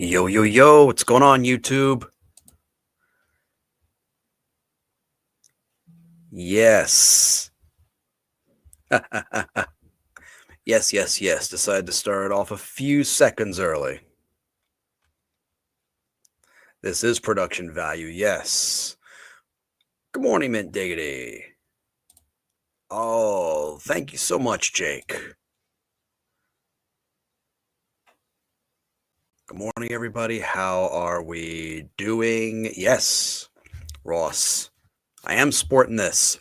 Yo, yo, yo, what's going on, YouTube? Yes. Yes, yes, yes. Decided to start off a few seconds early. This is production value, yes. Good morning, Mint Diggity. Oh, thank you so much, Jake. Good morning, everybody. How are we doing? Yes, Ross. I am sporting this.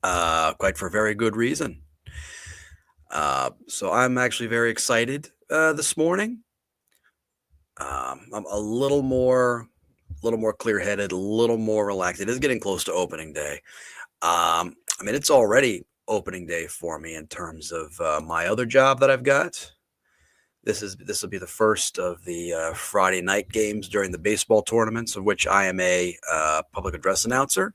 Quite for very good reason. So I'm actually very excited this morning. I'm a little more clear-headed, a little more relaxed. It is getting close to opening day. I mean, it's already opening day for me in terms of my other job that I've got. This will be the first of the Friday night games during the baseball tournaments, of which I am a public address announcer.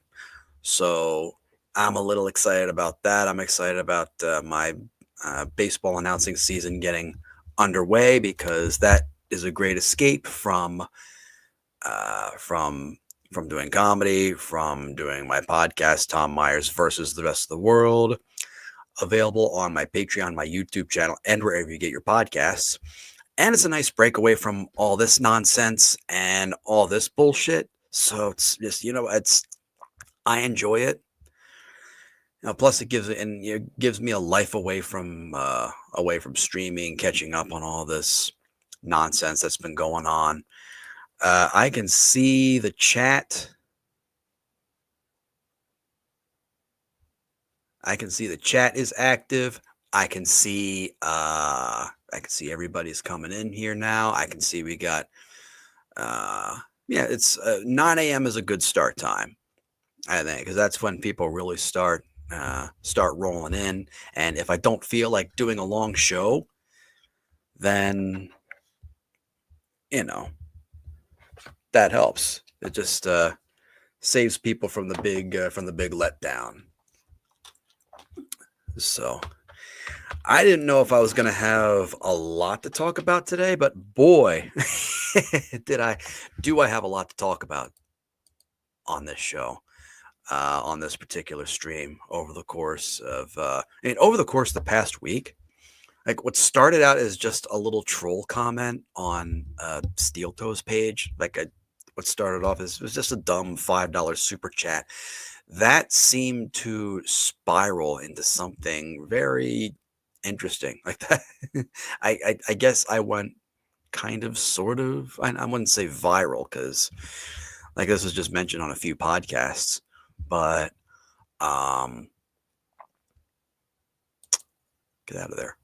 So I'm a little excited about that. I'm excited about my baseball announcing season getting underway because that is a great escape from uh, from from doing comedy, from doing my podcast, Tom Myers versus the rest of the world, available on my Patreon, my YouTube channel, and wherever you get your podcasts. And it's a nice break away from all this nonsense and all this bullshit. So it's just, I enjoy it. Plus it gives me a life away from streaming, catching up on all this nonsense that's been going on. I can see the chat. I can see the chat is active. I can see everybody's coming in here now. I can see we got it's 9 a.m. is a good start time, I think, because that's when people really start rolling in. And if I don't feel like doing a long show, then you know that helps. It just saves people from the big letdown. So I didn't know if I was going to have a lot to talk about today, but boy, do I have a lot to talk about on this show, on this particular stream over the course of the past week. Like what started out as just a little troll comment on SteelToe's page, what started off as was just a dumb $5 super chat, that seemed to spiral into something very interesting like that. I guess I went kind of sort of, I wouldn't say viral because like this was just mentioned on a few podcasts, but get out of there.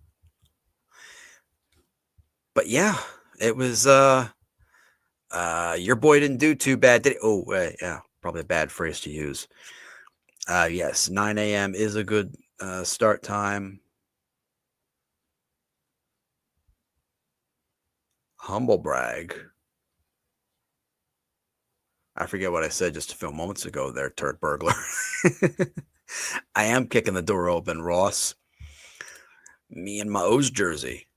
But yeah, it was your boy didn't do too bad, did he? Oh, yeah, probably a bad phrase to use. Yes, 9 a.m. is a good start time. Humble brag. I forget what I said just a few moments ago there, turd burglar. I am kicking the door open, Ross. Me and my O's jersey.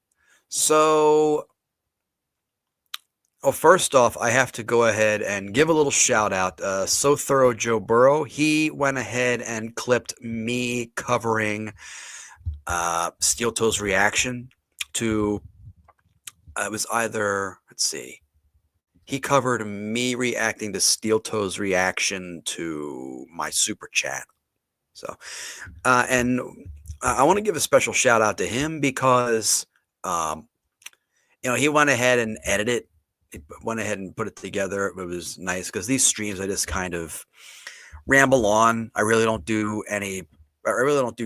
So, well, first off, I have to go ahead and give a little shout out. So Thorough Joe Burrow, he went ahead and clipped me covering SteelToe's reaction to, it was either, let's see, he covered me reacting to SteelToe's reaction to my super chat. So, and I want to give a special shout out to him because, he went ahead and edited. He went ahead and put it together. It was nice because these streams, I just kind of ramble on. I really don't do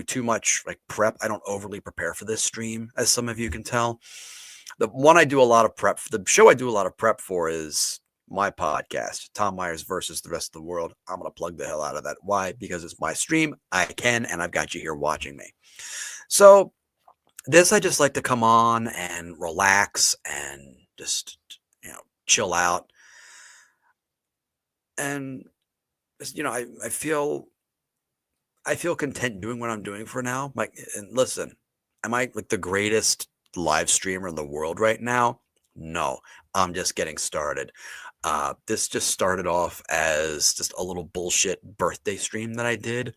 too much like prep. I don't overly prepare for this stream, as some of you can tell. The one I do a lot of prep for, the show I do a lot of prep for is my podcast, Tom Myers versus the rest of the world. I'm going to plug the hell out of that. Why? Because it's my stream. I can, and I've got you here watching me. So this, I just like to come on and relax and just, chill out. And, I feel content doing what I'm doing for now. Like, and listen, am I like the greatest live streamer in the world right now? No, I'm just getting started. This just started off as just a little bullshit birthday stream that I did,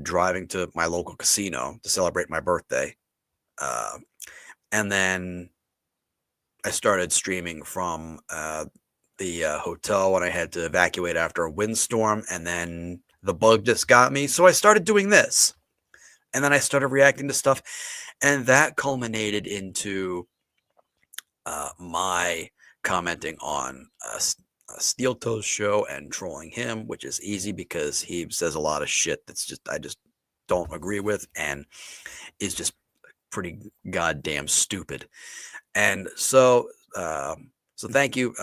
driving to my local casino to celebrate my birthday. Uh, and then I started streaming from the hotel when I had to evacuate after a windstorm, and then the bug just got me. So I started doing this, and then I started reacting to stuff, and that culminated into my commenting on SteelToe's show and trolling him, which is easy because he says a lot of shit that's just I just don't agree with and is just pretty goddamn stupid. And so thank you.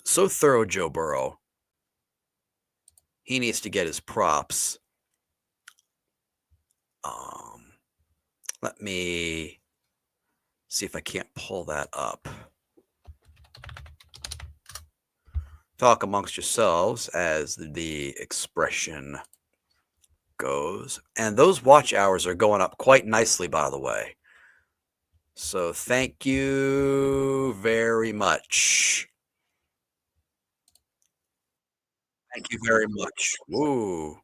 So thorough Joe Burrow. He needs to get his props. Let me see if I can't pull that up. Talk amongst yourselves, as the expression goes. And those watch hours are going up quite nicely, by the way. So thank you very much. Thank you very much. Woo.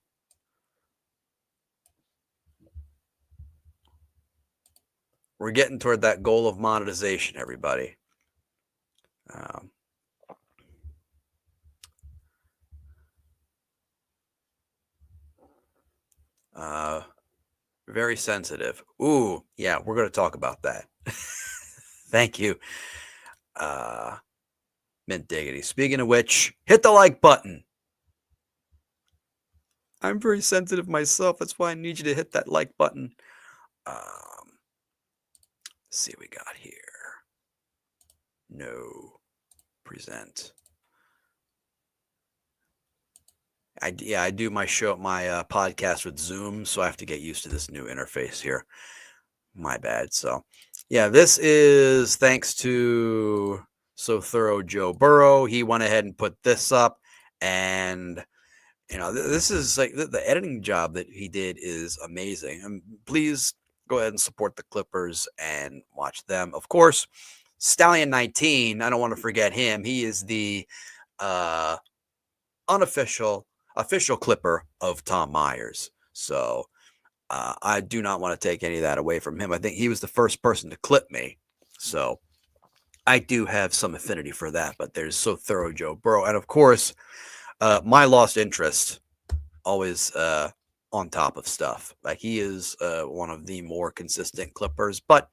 We're getting toward that goal of monetization, everybody. Very sensitive. Ooh, yeah, we're going to talk about that. Thank you. Mint diggity. Speaking of which, hit the like button. I'm very sensitive myself. That's why I need you to hit that like button. Let's see what we got here. No. Present. I do my podcast with Zoom, so I have to get used to this new interface here. My bad. So, yeah, this is thanks to So Thorough Joe Burrow. He went ahead and put this up, and this is like the editing job that he did is amazing. And please go ahead and support the Clippers and watch them. Of course, Stallion 19. I don't want to forget him. He is the official Clipper of Tom Myers. So I do not want to take any of that away from him. I think he was the first person to clip me. So I do have some affinity for that. But there's So Thorough Joe Burrow. And of course, my lost interest, always on top of stuff. Like he is one of the more consistent Clippers. But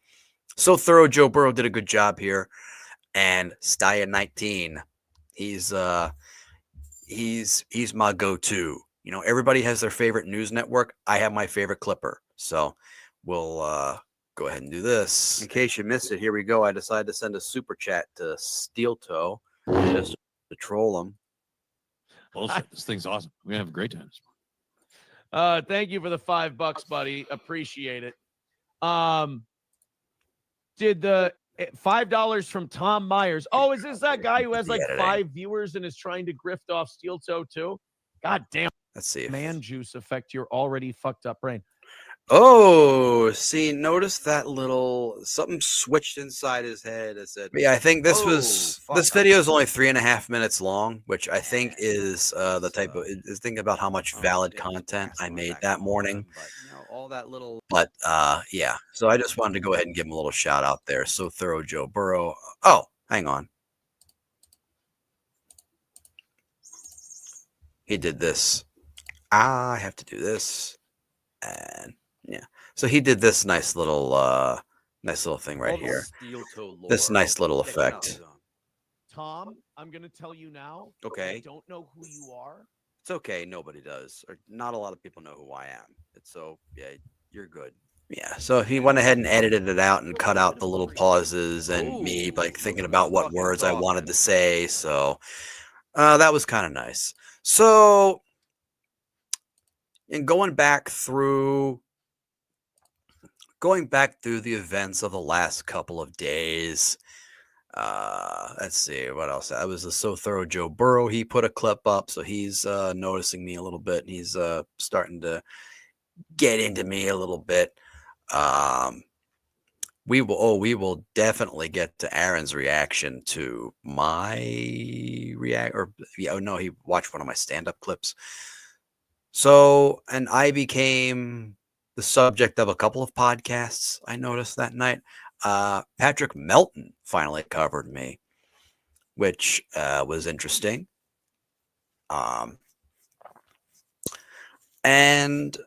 So Thorough Joe Burrow did a good job here. And Stallion 19, he's my go-to. Everybody has their favorite news network. I have my favorite Clipper. So we'll go ahead and do this. In case you missed it, here we go. I decided to send a super chat to SteelToe just to troll him. Bullshit. This thing's awesome. We're going to have a great time. Thank you for the $5, buddy. Appreciate it. Did the $5 from Tom Myers? Oh, is this that guy who has like 5 viewers and is trying to grift off SteelToe too? God damn. Let's see. Man juice affect your already fucked up brain. Oh, see, notice that little something switched inside his head. It said, yeah, I think this video is only 3.5 minutes long, which I think is the type of is thinking about how much valid content I made that morning. All that little, but yeah. So I just wanted to go ahead and give him a little shout out there. So Thorough Joe Burrow. Oh, hang on. He did this. I have to do this, and yeah. So he did this nice little thing right here. This nice little effect. Tom, I'm gonna tell you now. Okay. I don't know who you are. It's okay. Nobody does. Or not a lot of people know who I am. So yeah, you're good. Yeah. So he went ahead and edited it out and cut out the little pauses and me like thinking about what words I wanted to say. So that was kind of nice. So, and going back through the events of the last couple of days, let's see what else. That was the So Thorough Joe Burrow. He put a clip up, so he's noticing me a little bit. And he's starting to get into me a little bit. we will definitely get to Aaron's reaction to my no, he watched one of my stand-up clips. So, and I became the subject of a couple of podcasts I noticed that night. Patrick Melton finally covered me, which was interesting. And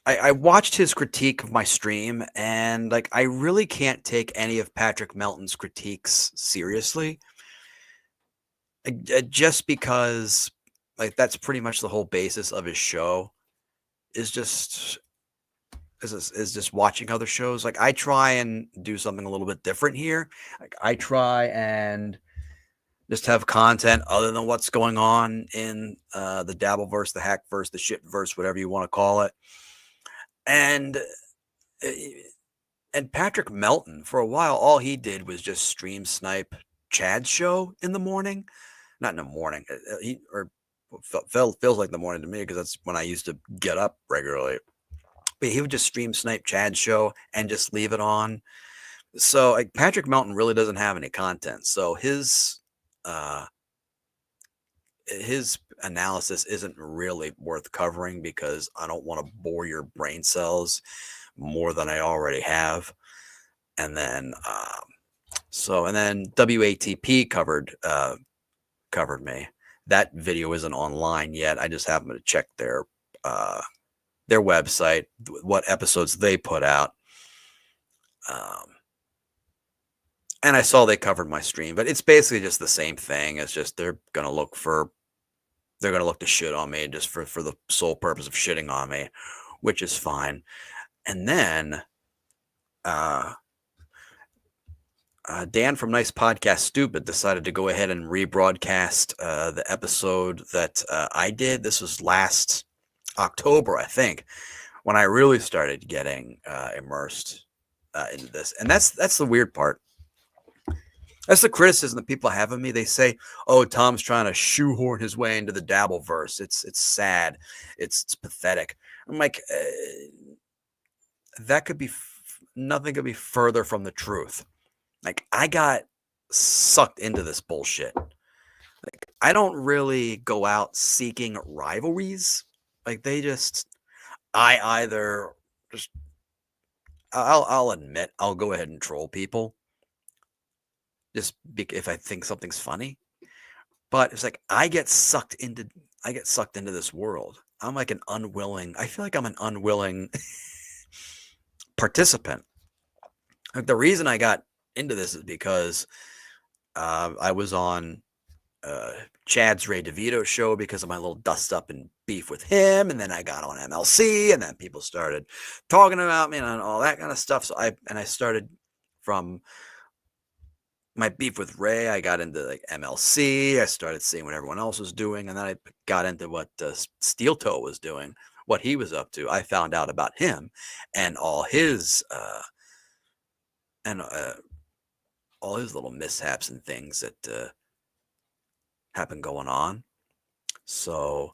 I watched his critique of my stream, and like I really can't take any of Patrick Melton's critiques seriously, just because like that's pretty much the whole basis of his show is just is just watching other shows. Like I try and do something a little bit different here. Like I try and just have content other than what's going on in the Dabbleverse, the Hackverse, the Shitverse, whatever you want to call it. And Patrick Melton, for a while, all he did was just stream snipe Chad's show in the morning. Not in the morning. Feels like the morning to me because that's when I used to get up regularly. But he would just stream snipe Chad's show and just leave it on. So like Patrick Melton really doesn't have any content. So his analysis isn't really worth covering because I don't want to bore your brain cells more than I already have. And then WATP covered me. That video isn't online yet. I just happened to check their website, what episodes they put out. And I saw they covered my stream, but it's basically just the same thing. It's just they're gonna look to shit on me just for the sole purpose of shitting on me, which is fine. And then Dan from Nice Podcast Stupid decided to go ahead and rebroadcast the episode that I did. This was last October, I think, when I really started getting immersed into this. And that's the weird part. That's the criticism that people have of me. They say, "Oh, Tom's trying to shoehorn his way into the Dabbleverse. It's sad. It's pathetic." I'm like, that could be nothing could be further from the truth. Like I got sucked into this bullshit. Like I don't really go out seeking rivalries. Like I'll admit I'll go ahead and troll people. Just if I think something's funny, but it's like I get sucked into this world. I feel like I'm an unwilling participant. Like the reason I got into this is because I was on Chad's Ray DeVito show because of my little dust up and beef with him, and then I got on MLC, and then people started talking about me and all that kind of stuff. So I started from my beef with Ray. I got into like MLC. I started seeing what everyone else was doing, and then I got into what SteelToe was doing, what he was up to. I found out about him and all his little mishaps and things that have been going on. So,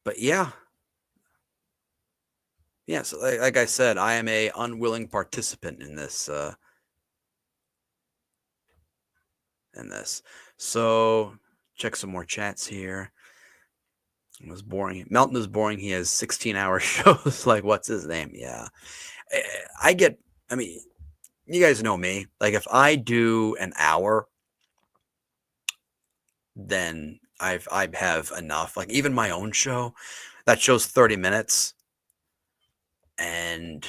but yeah. Yeah, so like I said, I am a unwilling participant in this. So check some more chats here. It was boring. Melton is boring. He has 16-hour shows. Like, what's his name? Yeah, I mean, you guys know me. Like, if I do an hour, then I have enough. Like, even my own show, that show's 30 minutes. And,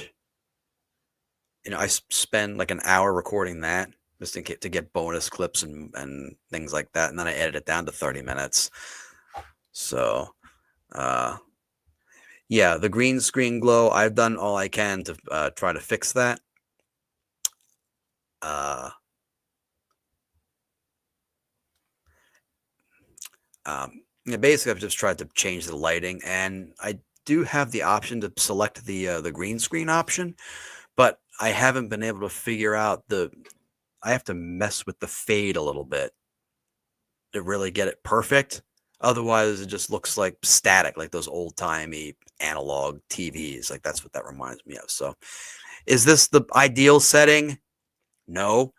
I spend like an hour recording that just to get bonus clips and things like that. And then I edit it down to 30 minutes. So, yeah, the green screen glow, I've done all I can to try to fix that. Basically, I've just tried to change the lighting, and I do have the option to select the green screen option, but I haven't been able to figure out I have to mess with the fade a little bit to really get it perfect. Otherwise, it just looks like static, like those old-timey analog TVs. Like that's what that reminds me of. So is this the ideal setting? No.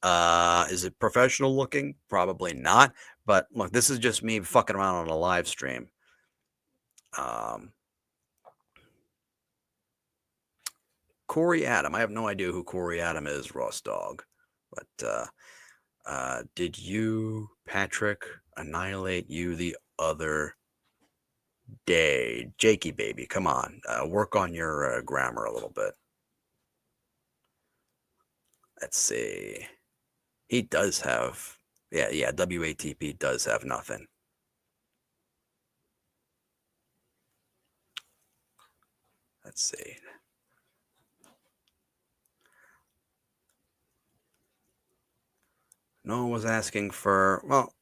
Is it professional looking? Probably not. But look, this is just me fucking around on a live stream. Corey Adam. I have no idea who Corey Adam is, Ross Dog. But did you, Patrick, annihilate you the other day? Jakey baby, come on. Work on your grammar a little bit. Let's see. He does have, yeah, WATP does have nothing. Let's see. No one was asking for, well,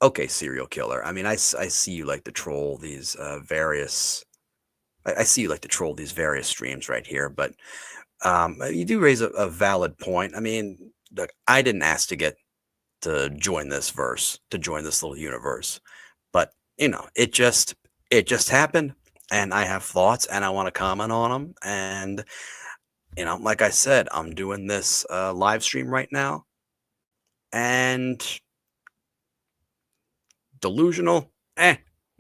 okay, serial killer. I mean, I see you like to troll these various, I see you like to troll these various streams right here, but you do raise a valid point. I mean, look, I didn't ask to join this verse, to join this little universe, but you know, it just happened, and I have thoughts, and I want to comment on them, and you know, like I said, I'm doing this live stream right now, and delusional,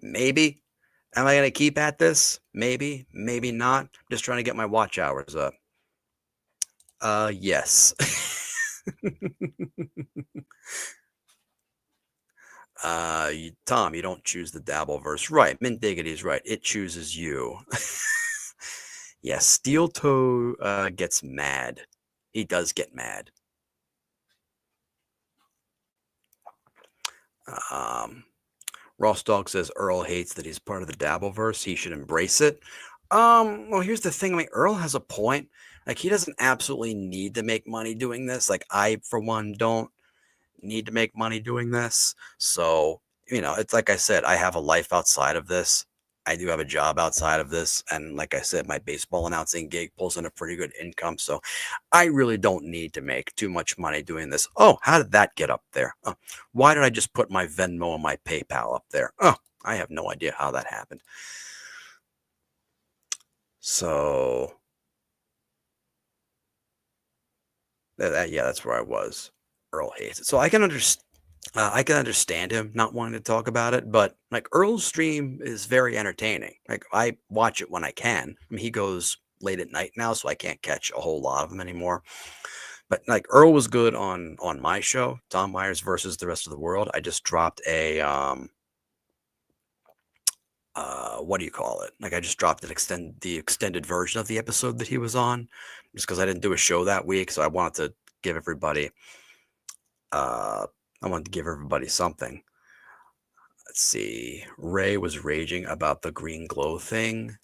maybe. Am I gonna keep at this? Maybe, maybe not. Just trying to get my watch hours up. Yes. Tom, you don't choose the Dabbleverse. Right, Mint Diggity is right. It chooses you. Yeah, SteelToe gets mad. He does get mad. Ross Dog says Earl hates that he's part of the Dabbleverse. He should embrace it. Well, here's the thing. I mean, Earl has a point. Like, he doesn't absolutely need to make money doing this. Like, I, for one, don't need to make money doing this. So, you know, it's like I said, I have a life outside of this. I do have a job outside of this. And like I said, my baseball announcing gig pulls in a pretty good income. So I really don't need to make too much money doing this. Oh, how did that get up there? Why did I just put my Venmo and my PayPal up there? Oh, I have no idea how that happened. So yeah, that's where I was. Earl hates it. So I can understand him not wanting to talk about it, but like Earl's stream is very entertaining. Like I watch it when I can. I mean, he goes late at night now, so I can't catch a whole lot of them anymore. But like Earl was good on my show, Tom Myers versus the rest of the world. I just dropped a what do you call it? Like I just dropped the extended version of the episode that he was on, just because I didn't do a show that week, so I wanted to give everybody something. Let's see. Ray was raging about the green glow thing.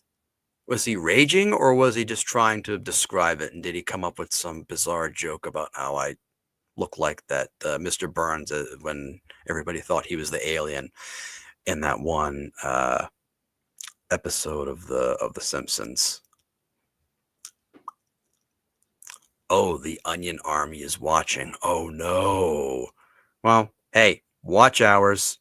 Was he raging, or was he just trying to describe it? And did he come up with some bizarre joke about how I look like that Mr. Burns when everybody thought he was the alien in that one episode of the Simpsons? Oh, the Onion Army is watching. Oh no. Well, hey, watch hours.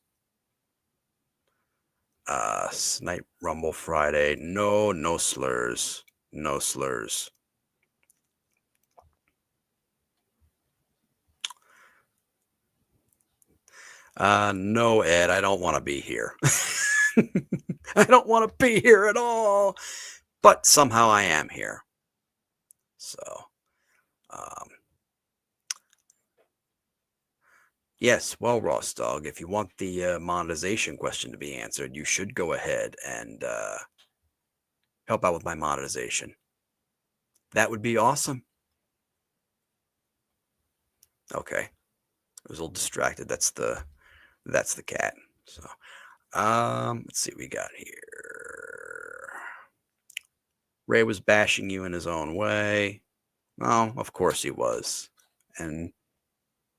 Snipe Rumble Friday. No slurs. No slurs. No, Ed, I don't want to be here. I don't want to be here at all. But somehow I am here. So, yes, well, Ross Dog, if you want the monetization question to be answered, you should go ahead and help out with my monetization. That would be awesome. Okay. I was a little distracted. That's the cat. So, let's see what we got here. Ray was bashing you in his own way. Well, of course he was. And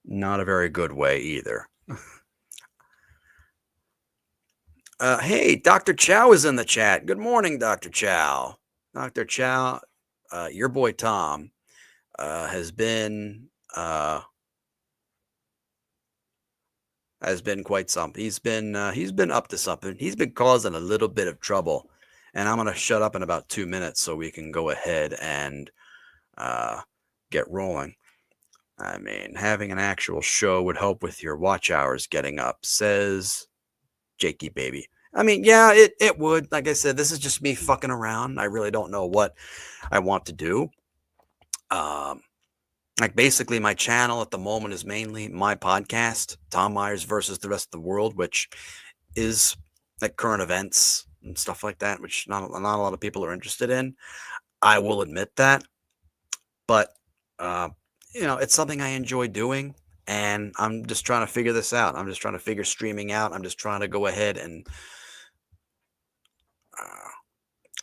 not a very good way either. Hey, Dr. Chow is in the chat. Good morning, Dr. Chow. Dr. Chow, your boy Tom has been quite something. He's been up to something. He's been causing a little bit of trouble and I'm going to shut up in about 2 minutes so we can go ahead and get rolling. I mean, having an actual show would help with your watch hours getting up, says Jakey Baby. I mean, yeah, it would. Like I said, this is just me fucking around. I really don't know what I want to do. Like basically my channel at the moment is mainly my podcast, Tom Myers versus the rest of the world, which is like current events and stuff like that, which not a lot of people are interested in. I will admit that, but it's something I enjoy doing, and I'm just trying to figure this out. I'm just trying to figure streaming out. I'm just trying to go ahead and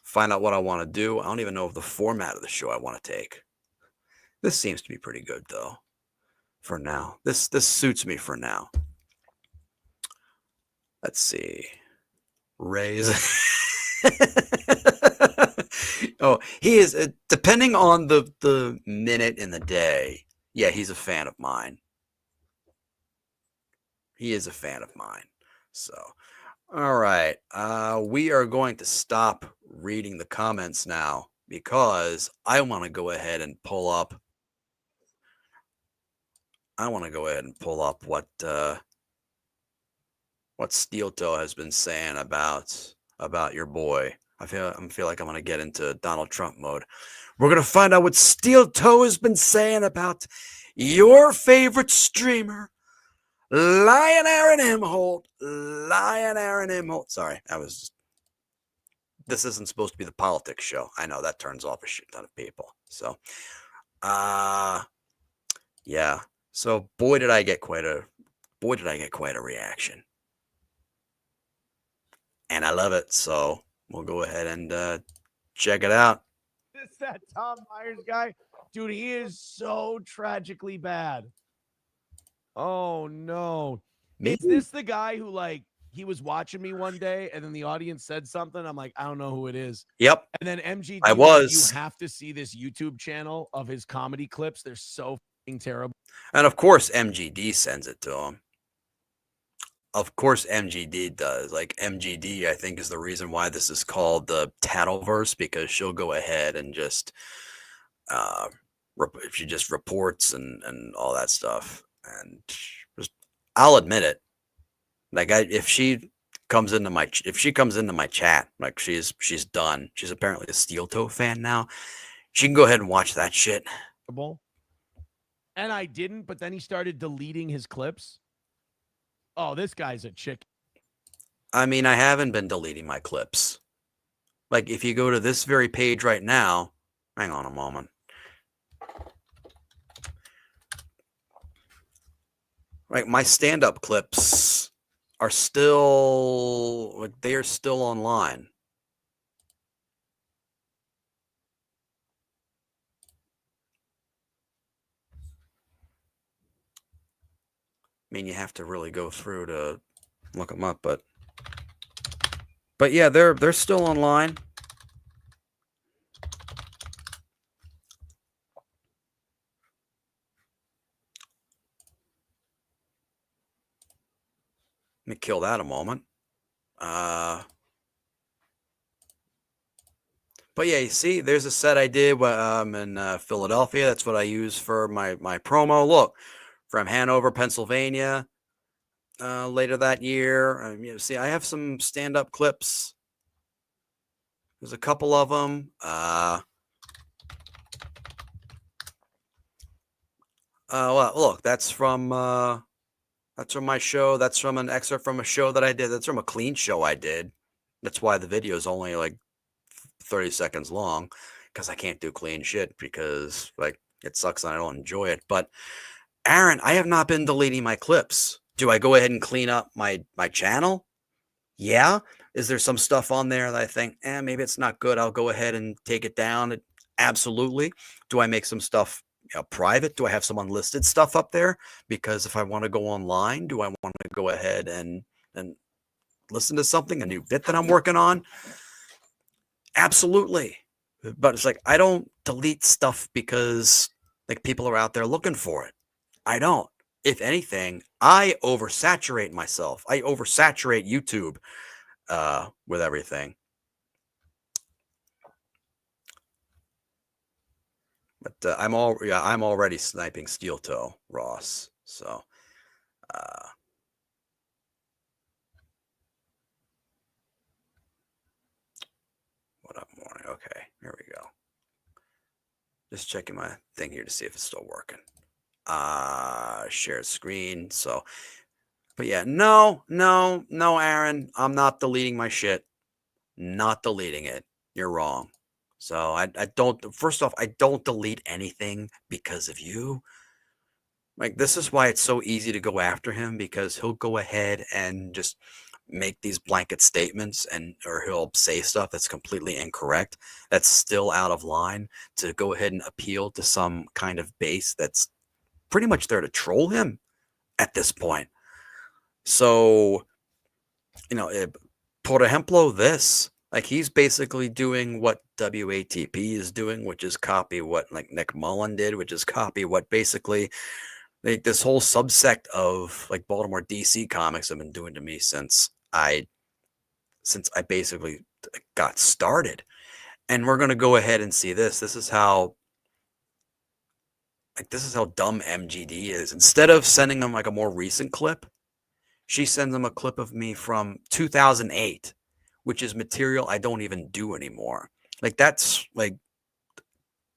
find out what I want to do. I don't even know if the format of the show I want to take. This seems to be pretty good though. For now, this suits me for now. Let's see. Raise. Oh, he is depending on the minute in the day. Yeah, he's a fan of mine. He is a fan of mine. So, all right. We are going to stop reading the comments now because I want to go ahead and pull up. What SteelToe has been saying about your boy. I feel like I'm gonna get into Donald Trump mode. We're gonna find out what SteelToe has been saying about your favorite streamer, Lion Aaron Imholt. Lion Aaron Imholt. Sorry, this isn't supposed to be the politics show. I know that turns off a shit ton of people. So, yeah. So boy did I get quite a reaction. And I love it. So we'll go ahead and check it out. Is that Tom Myers guy? Dude, he is so tragically bad. Oh, no. Maybe. Is this the guy who, like, he was watching me one day and then the audience said something? I'm like, I don't know who it is. Yep. And then MGD, I was like, was. you have to see this YouTube channel of his comedy clips. They're so fucking terrible. And of course, MGD sends it to him. Of course, MGD does. Like MGD, I think, is the reason why this is called the Tattleverse, because she'll go ahead and just, she just reports and all that stuff. And just, I'll admit it. Like if she comes into my chat, like she's done. She's apparently a SteelToe fan now. She can go ahead and watch that shit. And I didn't, but then he started deleting his clips. Oh, this guy's a chick. I mean, I haven't been deleting my clips. Like, if you go to this very page right now, hang on a moment. Right, my stand-up clips are still, like, they are still online. I mean, you have to really go through to look them up, but yeah, they're still online. Let me kill that a moment. But yeah, you see, there's a set I did in Philadelphia. That's what I use for my promo. Look, from Hanover, Pennsylvania, later that year. See, I have some stand-up clips. There's a couple of them. Well, look, that's from my show. That's from an excerpt from a show that I did. That's from a clean show I did. That's why the video is only like 30 seconds long, because I can't do clean shit because like it sucks and I don't enjoy it. But Aaron, I have not been deleting my clips. Do I go ahead and clean up my channel? Yeah. Is there some stuff on there that I think, maybe it's not good, I'll go ahead and take it down? Absolutely. Do I make some stuff private? Do I have some unlisted stuff up there? Because if I want to go online, do I want to go ahead and listen to something, a new bit that I'm working on? Absolutely. But it's like, I don't delete stuff because like people are out there looking for it. I don't. If anything, I oversaturate myself. I oversaturate YouTube with everything. But I'm already sniping SteelToe, Ross. So what up, morning? Okay, here we go. Just checking my thing here to see if it's still working. Share screen. So, but yeah, no, Aaron, I'm not deleting my shit. Not deleting it. You're wrong. So I don't. First off, I don't delete anything because of you. Like, this is why it's so easy to go after him, because he'll go ahead and just make these blanket statements, and or he'll say stuff that's completely incorrect, that's still out of line, to go ahead and appeal to some kind of base that's pretty much there to troll him at this point. So, por ejemplo, this, like, he's basically doing what WATP is doing, which is copy what like Nick Mullen did, which is copy what basically like this whole subsect of like Baltimore DC comics have been doing to me since I basically got started. And we're gonna go ahead and see this. This is how dumb MGD is. Instead of sending them like a more recent clip, she sends them a clip of me from 2008, which is material I don't even do anymore. Like, that's like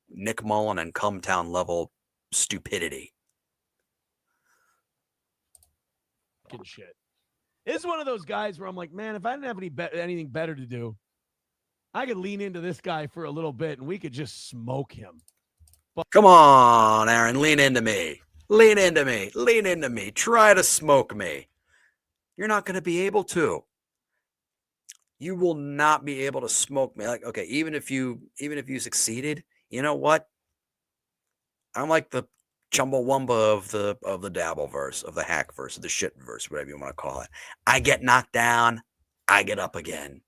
Nick Mullen and Cumtown level stupidity. Shit. This is one of those guys where I'm like, man, if I didn't have anything better to do, I could lean into this guy for a little bit and we could just smoke him. But come on, Aaron, lean into me. Lean into me. Lean into me. Try to smoke me. You're not going to be able to. You will not be able to smoke me. Like, okay, even if you succeeded, you know what? I'm like the Chumbawamba of the Dabbleverse, of the Hackverse, of the Shitverse, whatever you want to call it. I get knocked down, I get up again.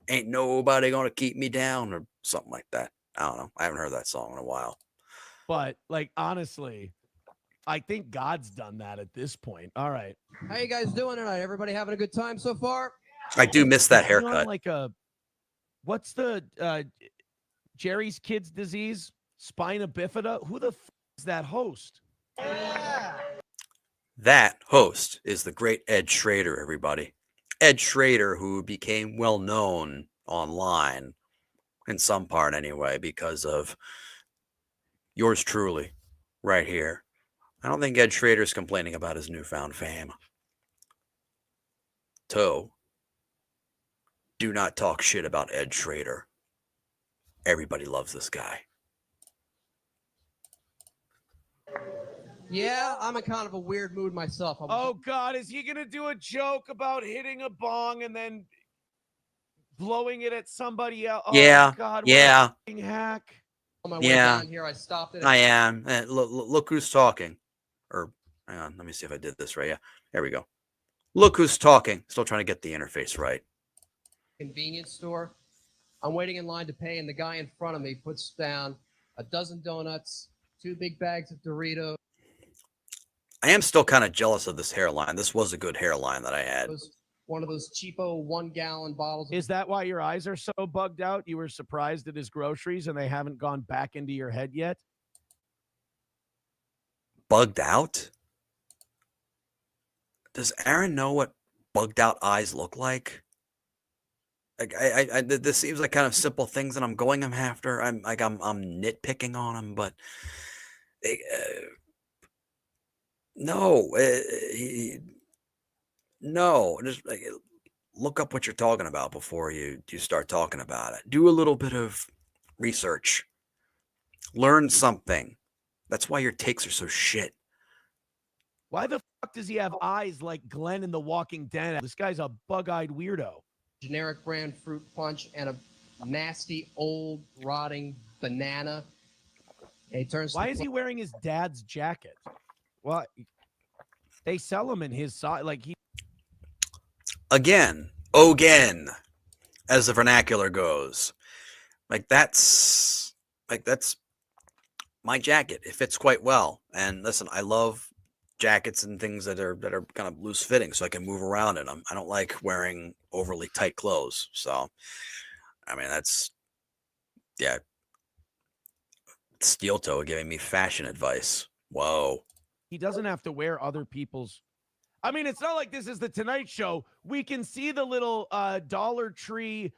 Ain't nobody gonna keep me down, or something like that. I don't know. I haven't heard that song in a while. But like, honestly, I think God's done that at this point. All right. How you guys doing tonight? Everybody having a good time so far? I do miss that haircut. Like what's the Jerry's kid's disease? Spina bifida? Who the is that host? That host is the great Ed Schrader, everybody. Ed Schrader, who became well known online, in some part anyway, because of yours truly, right here. I don't think Ed Schrader's complaining about his newfound fame. Toe, do not talk shit about Ed Schrader. Everybody loves this guy. Yeah, I'm in kind of a weird mood myself. Oh, God, is he going to do a joke about hitting a bong and then blowing it at somebody else? Yeah, oh, God, yeah. What a hack. On my way down here, I stopped it. I am. Look who's talking. Or, hang on, let me see if I did this right. Yeah, there we go. Look who's talking. Still trying to get the interface right. Convenience store. I'm waiting in line to pay, and the guy in front of me puts down a dozen donuts, 2 big bags of Doritos. I am still kind of jealous of this hairline. This was a good hairline that I had. One of those cheapo 1-gallon bottles. Is that why your eyes are so bugged out? You were surprised at his groceries and they haven't gone back into your head yet? Bugged out? Does Aaron know what bugged out eyes look like? Like, this seems like kind of simple things that I'm going after. I'm nitpicking on them, but no, no. Just like, look up what you're talking about before you start talking about it. Do a little bit of research. Learn something. That's why your takes are so shit. Why the fuck does he have eyes like Glenn in The Walking Dead? This guy's a bug-eyed weirdo. Generic brand fruit punch and a nasty old rotting banana. And he turns. Why is he wearing his dad's jacket? Well, they sell him in his size. Like, he. Again, as the vernacular goes. Like, that's my jacket. It fits quite well. And listen, I love jackets and things that are kind of loose fitting, so I can move around in them. I don't like wearing overly tight clothes. So, I mean, that's, yeah. SteelToe giving me fashion advice. Whoa. He doesn't have to wear other people's. I mean, it's not like this is the Tonight Show. We can see the little Dollar Tree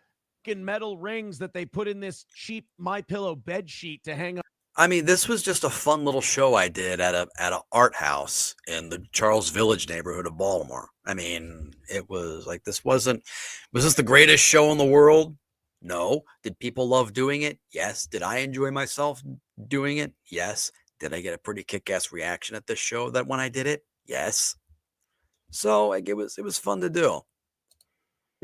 metal rings that they put in this cheap My Pillow bed sheet to hang up. I mean, this was just a fun little show I did at a art house in the Charles Village neighborhood of Baltimore. I mean, it was like, was this the greatest show in the world? No. Did people love doing it? Yes. Did I enjoy myself doing it? Yes. Did I get a pretty kick-ass reaction at this show that when I did it? Yes. So like, it was fun to do.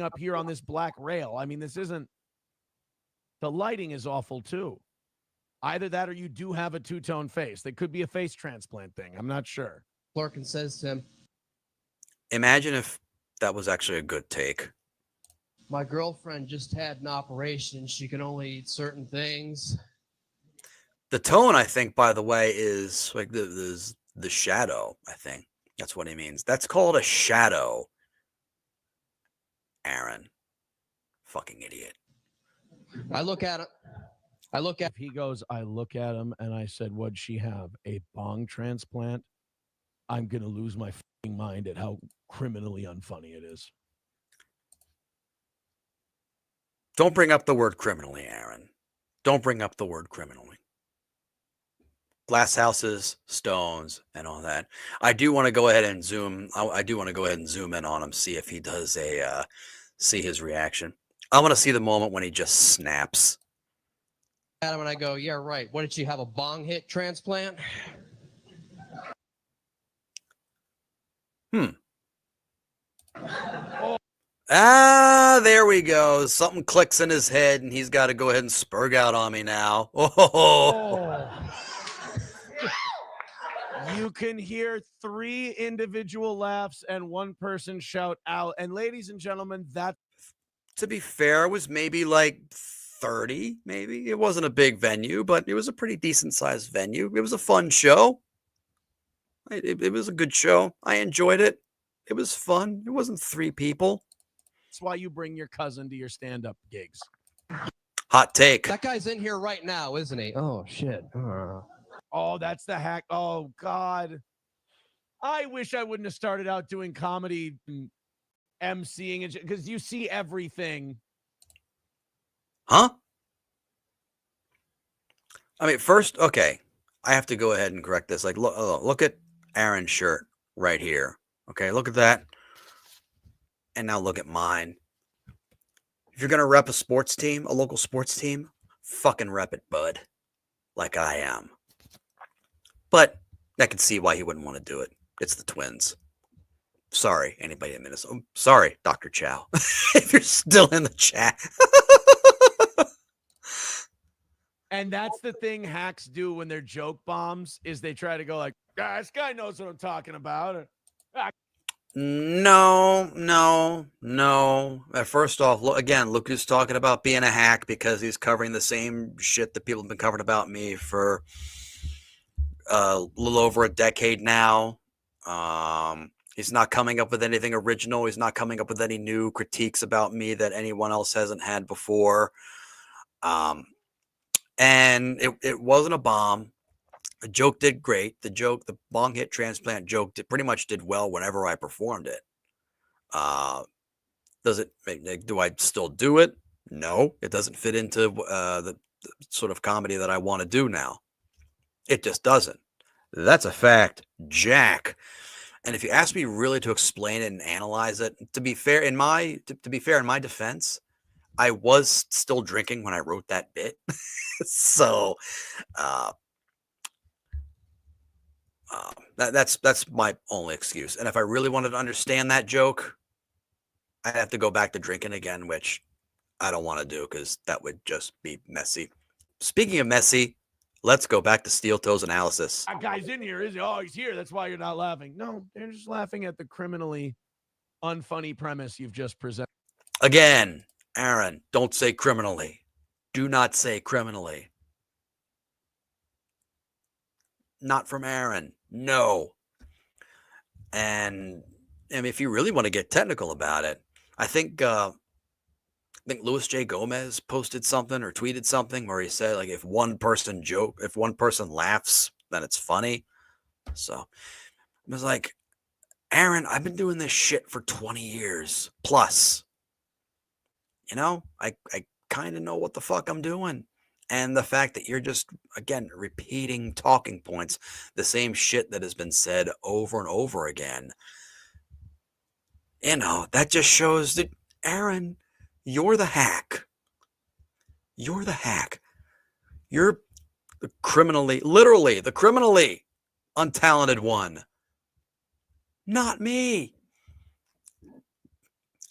Up here on this black rail. I mean, this isn't. The lighting is awful too. Either that or you do have a two-tone face. That could be a face transplant thing. I'm not sure. Clerk and says to him, Imagine if that was actually a good take. my girlfriend just had an operation. She can only eat certain things. The tone, I think, by the way, is like the shadow, I think. That's what he means. That's called a shadow. Aaron. Fucking idiot. I look at it. If he goes, I look at him and I said, what'd she have? A bong transplant? I'm going to lose my fucking mind at how criminally unfunny it is. Don't bring up the word criminally, Aaron. Don't bring up the word criminally. Glass houses, stones, and all that. I do want to go ahead and zoom. I do want to go ahead and zoom in on him, see if he does see his reaction. I want to see the moment when he just snaps. At him and I go, yeah, right. What did she have, a bong hit transplant? There we go. Something clicks in his head, and he's got to go ahead and spurg out on me now. Oh. You can hear 3 individual laughs and 1 person shout out. And ladies and gentlemen, that. To be fair, it was maybe like 30, maybe. It wasn't a big venue, but it was a pretty decent sized venue. It was a fun show. It was a good show. I enjoyed it. It was fun. It wasn't 3 people. That's why you bring your cousin to your stand-up gigs. Hot take. That guy's in here right now, isn't he? Oh, shit. Oh, that's the hack. Oh, God. I wish I wouldn't have started out doing comedy and emceeing because you see everything. Huh? I mean, first, okay. I have to go ahead and correct this. Like, look at Aaron's shirt right here. Okay, look at that. And now look at mine. If you're going to rep a sports team, a local sports team, fucking rep it, bud. Like I am. But I can see why he wouldn't want to do it. It's the Twins. Sorry, anybody in Minnesota. Sorry, Dr. Chow. If you're still in the chat. And that's the thing hacks do when they're joke bombs is they try to go like, this guy knows what I'm talking about. No. First off, look who's talking about being a hack because he's covering the same shit that people have been covering about me for a little over a decade now. He's not coming up with anything original. He's not coming up with any new critiques about me that anyone else hasn't had before. And it wasn't a bomb. The joke did great. The bong hit transplant joke pretty much did well whenever I performed it. Do I still do it? No, it doesn't fit into the sort of comedy that I want to do now. It just doesn't. That's a fact, Jack. And if you ask me really to explain it and analyze it, to be fair, in my defense, I was still drinking when I wrote that bit. So that's my only excuse. And if I really wanted to understand that joke, I'd have to go back to drinking again, which I don't want to do because that would just be messy. Speaking of messy, let's go back to SteelToe's analysis. That guy's in here, is he? Oh, he's here. That's why you're not laughing. No, they're just laughing at the criminally unfunny premise you've just presented. Again, Aaron, don't say criminally. Do not say criminally. Not from Aaron. No. And if you really want to get technical about it, I think I think Louis J. Gomez posted something or tweeted something where he said, like, if one person laughs, then it's funny. So it was like, Aaron, I've been doing this shit for 20 years plus. You know, I kind of know what the fuck I'm doing. And the fact that you're just, again, repeating talking points, the same shit that has been said over and over again, you know, that just shows that, Aaron, you're the hack. You're the hack. You're the literally the criminally untalented one. Not me.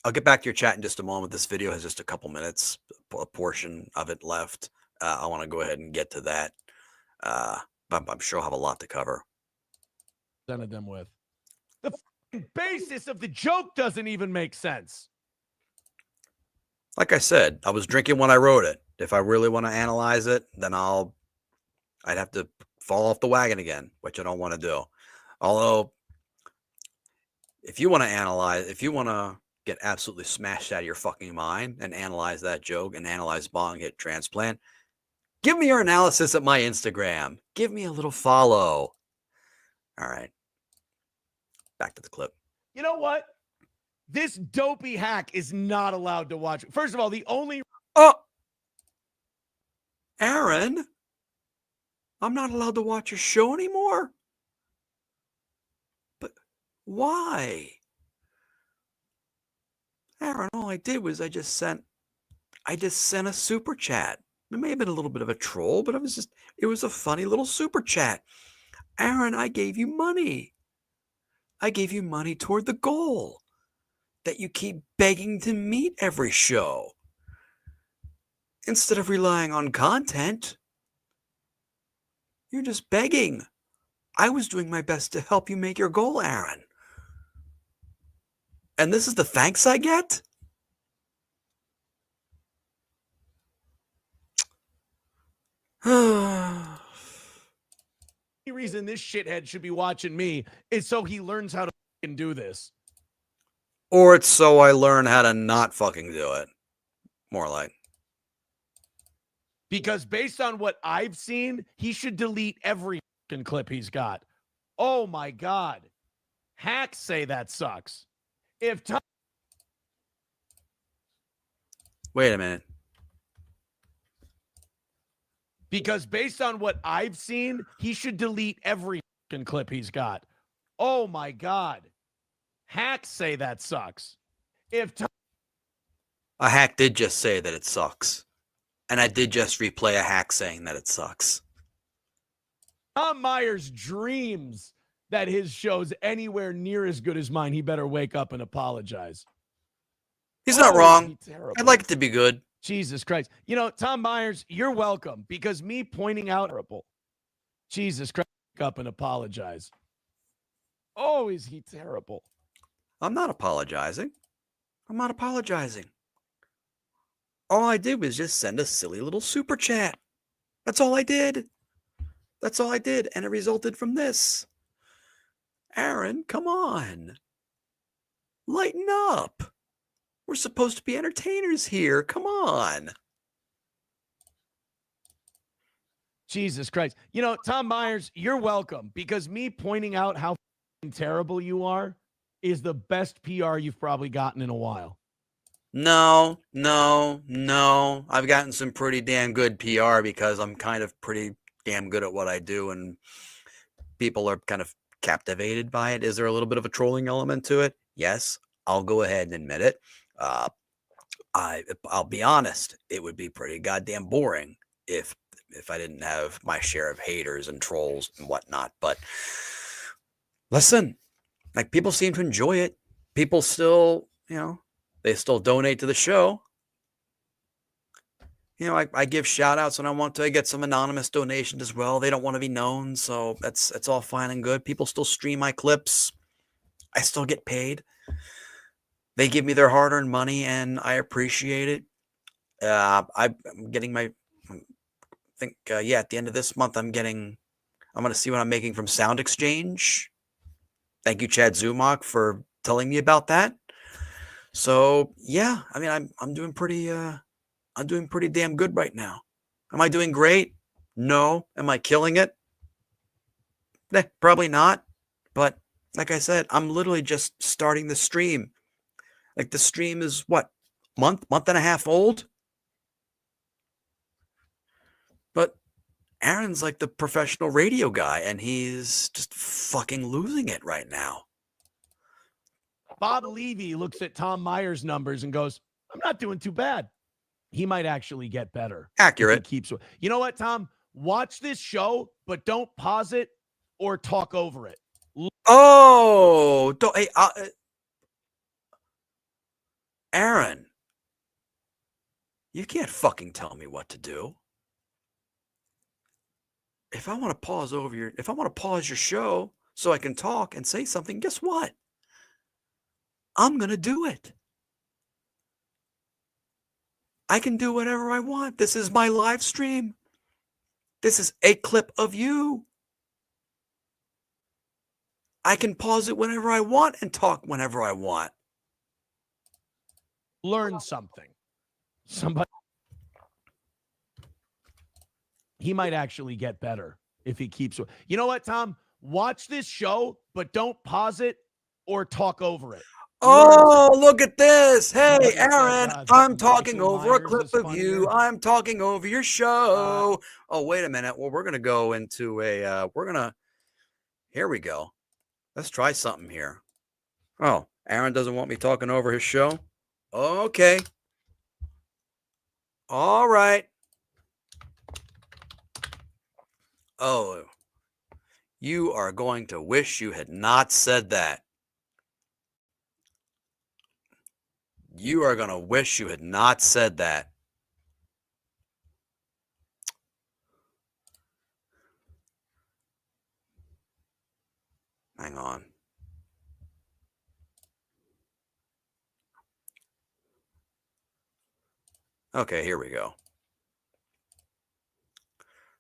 I'll get back to your chat in just a moment. This video has just a couple minutes, a portion of it left. I want to go ahead and get to that. But I'm sure I'll have a lot to cover. Presented them with. The basis of the joke doesn't even make sense. Like I said, I was drinking when I wrote it. If I really want to analyze it, then I'd have to fall off the wagon again, which I don't want to do. Although, if you want to get absolutely smashed out of your fucking mind and analyze that joke and analyze bong hit transplant, give me your analysis at my Instagram. Give me a little follow. All right. Back to the clip. You know what? This dopey hack is not allowed to watch. First of all, the only... Oh! Aaron? I'm not allowed to watch your show anymore? But why? Aaron, all I did was I just sent a super chat. It may have been a little bit of a troll, but it was a funny little super chat. Aaron, I gave you money. I gave you money toward the goal that you keep begging to meet every show. Instead of relying on content, you're just begging. I was doing my best to help you make your goal, Aaron. And this is the thanks I get? The reason this shithead should be watching me is so he learns how to fucking do this. Or it's so I learn how to not fucking do it. More like. Because based on what I've seen, he should delete every fucking clip he's got. Oh my God. Hacks say that sucks. Wait a minute. Because based on what I've seen, he should delete every fucking clip he's got. Oh my God. Hacks say that sucks. A hack did just say that it sucks. And I did just replay a hack saying that it sucks. Tom Myers dreams that his show's anywhere near as good as mine, he better wake up and apologize. He's not wrong. Terrible. I'd like it to be good. Jesus Christ. You know, Tom Myers, you're welcome, because me pointing out terrible. Jesus Christ, wake up and apologize. Oh, is he terrible? I'm not apologizing. I'm not apologizing. All I did was just send a silly little super chat. That's all I did. That's all I did. And it resulted from this. Aaron, come on. Lighten up. We're supposed to be entertainers here. Come on. Jesus Christ. You know, Tom Myers, you're welcome, because me pointing out how terrible you are is the best PR you've probably gotten in a while. No. I've gotten some pretty damn good PR because I'm kind of pretty damn good at what I do, and people are kind of captivated by it. Is there a little bit of a trolling element to it? Yes, I'll go ahead and admit it. I'll be honest, it would be pretty goddamn boring if I didn't have my share of haters and trolls and whatnot. But listen, like, people seem to enjoy it. People still, they still donate to the show. I give shout outs when I want to. I get some anonymous donations as well. They don't want to be known, so that's all fine and good. People still stream my clips. I still get paid. They give me their hard-earned money, and I appreciate it. I'm getting at the end of this month, I'm going to see what I'm making from Sound Exchange. Thank you, Chad Zumach, for telling me about that. So yeah, I mean, I'm doing pretty damn good right now. Am I doing great? No. Am I killing it? Probably not. But like I said, I'm literally just starting the stream. Like the stream is what, month and a half old? But Aaron's like the professional radio guy, and he's just fucking losing it right now. Bob Levy looks at Tom Myers' numbers and goes, I'm not doing too bad. He might actually get better. Accurate. If he keeps. You know what, Tom? Watch this show, but don't pause it or talk over it. Oh, hey, Aaron, you can't fucking tell me what to do. If I want to pause your show so I can talk and say something, guess what? I'm going to do it. I can do whatever I want. This is my live stream. This is a clip of you. I can pause it whenever I want and talk whenever I want. Learn something. Somebody. He might actually get better if he keeps. You know what, Tom? Watch this show, but don't pause it or talk over it. Oh, look at this. Hey, Aaron, that, I'm talking Michael over a Myers clip is of you. funnier. I'm talking over your show. Oh, wait a minute. Well, we're going to go into here we go. Let's try something here. Oh, Aaron doesn't want me talking over his show? Okay. All right. Oh, you are going to wish you had not said that. You are going to wish you had not said that. Hang on. Okay, here we go.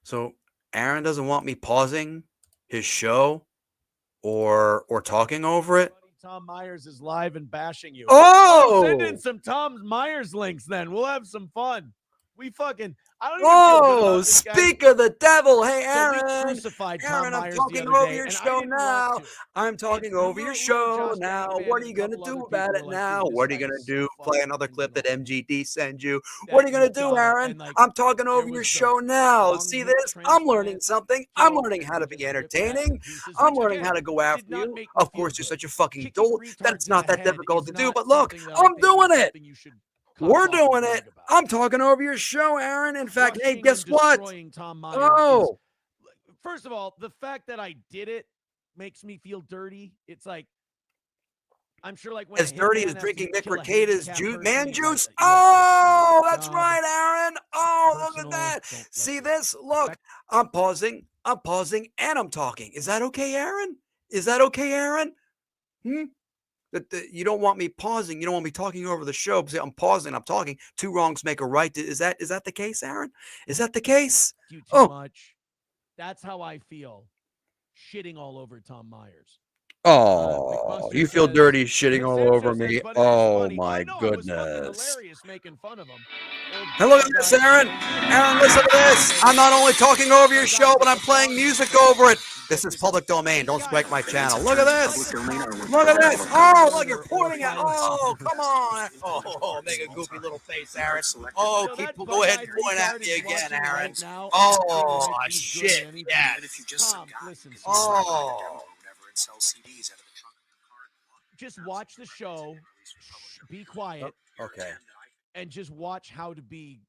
So Aaron doesn't want me pausing his show or talking over it. Tom Myers is live and bashing you. Oh! Send in some Tom Myers links then. We'll have some fun. I don't even feel good Oh, about this, guys. speak of the devil. Hey, So Aaron. we crucified Tom Aaron, I'm Myers talking the other over day, your and I show didn't now. want to. I'm talking And over we your were show Josh now. Bangman What are and you a going to couple do other about people it were like, now? dude, What are this you going guy to is do? so Play funny, another you clip that know, MGD sends you? that What are you going you to do, don't, Aaron? and, like, I'm talking there over your was the show now. long See hit this? I'm learning transplant something. I'm kill, learning and how he to be just ripped that to entertaining. pieces, I'm which learning how again to go did after not you. make me Of feel course, you're good. such a fucking Kicking dolt that retards it's in the not that head difficult is to do. not But look, something that I I'm think is doing it. something you should cuff We're off and doing brag it. about. I'm talking over your show, Aaron. In fact, hey, Crushing guess and what? destroying Tom Myers Oh, is, first of all, the fact that I did it makes me feel dirty. It's like, I'm sure, like when as a dirty hitman as has drinking to Nick kill a Recaita's handicapped person, man he's juice. like, you have to do Oh, your that's job. right, Aaron. Oh, look at Personal, that. don't let See your this? Look, I'm pausing, and I'm talking. Is that okay, Aaron? Is that okay, Aaron? You don't want me pausing. You don't want me talking over the show because I'm pausing, I'm talking. Two wrongs make a right. Is that the case, Aaron? Is that the case? you too Oh. much. That's how I feel. Shitting all over Tom Myers. Oh, you feel says- dirty shitting all Sam over says, me. "But it is Oh funny." my I know, I was fucking goodness. hilarious making fun of him. And look at this, Aaron. Aaron, listen to this. I'm not only talking over your show, but I'm playing music over it. This is public domain. Don't strike my channel. Look at this. Look at this. Oh, look, you're pointing at. Oh, come on. Oh, make a goofy little face, Aaron. Oh, go ahead and point at me again, Aaron. Oh, shit. Yeah. Tom, listen. Oh. Just watch the show. Be quiet. Okay. And just watch how to be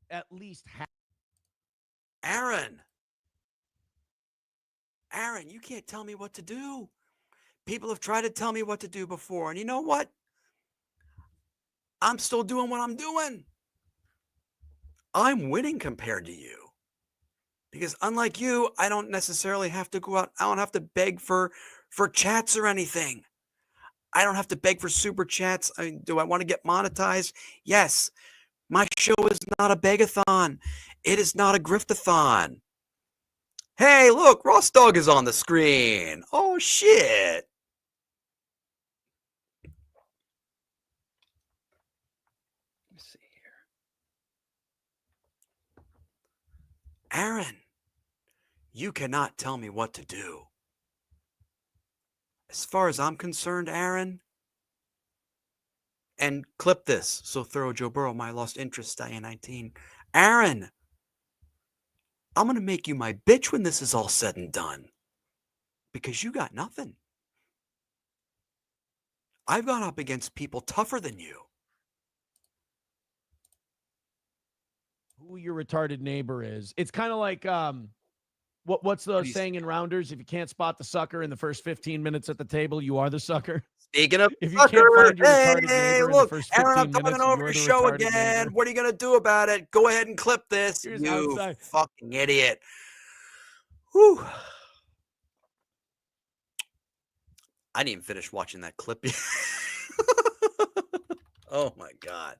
at least half. Aaron, you can't tell me what to do. People have tried to tell me what to do before. And you know what? I'm still doing what I'm doing. I'm winning compared to you. Because unlike you, I don't necessarily have to go out. I don't have to beg for chats or anything. I don't have to beg for super chats. I mean, do I want to get monetized? Yes. My show is not a begathon. It is not a griftathon. Hey, look, Ross Dog is on the screen. Oh, shit. Aaron, you cannot tell me what to do. As far as I'm concerned, Aaron, and clip this, so thorough Joe Burrow, my lost interest, Diane 19. Aaron, I'm going to make you my bitch when this is all said and done. Because you got nothing. I've gone up against people tougher than you. Who your retarded neighbor is. It's kind of like what's the saying in Rounders? If you can't spot the sucker in the first 15 minutes at the table, you are the sucker. Speaking of If you sucker, can't find your retarded hey, neighbor in the look, first Aaron, 15 I'm talking minutes, over you're your the show retarded again. neighbor. What are you going to do about it? Go ahead and clip this, Here's you outside. fucking idiot. Whew. I didn't even finish watching that clip yet. Oh, my God.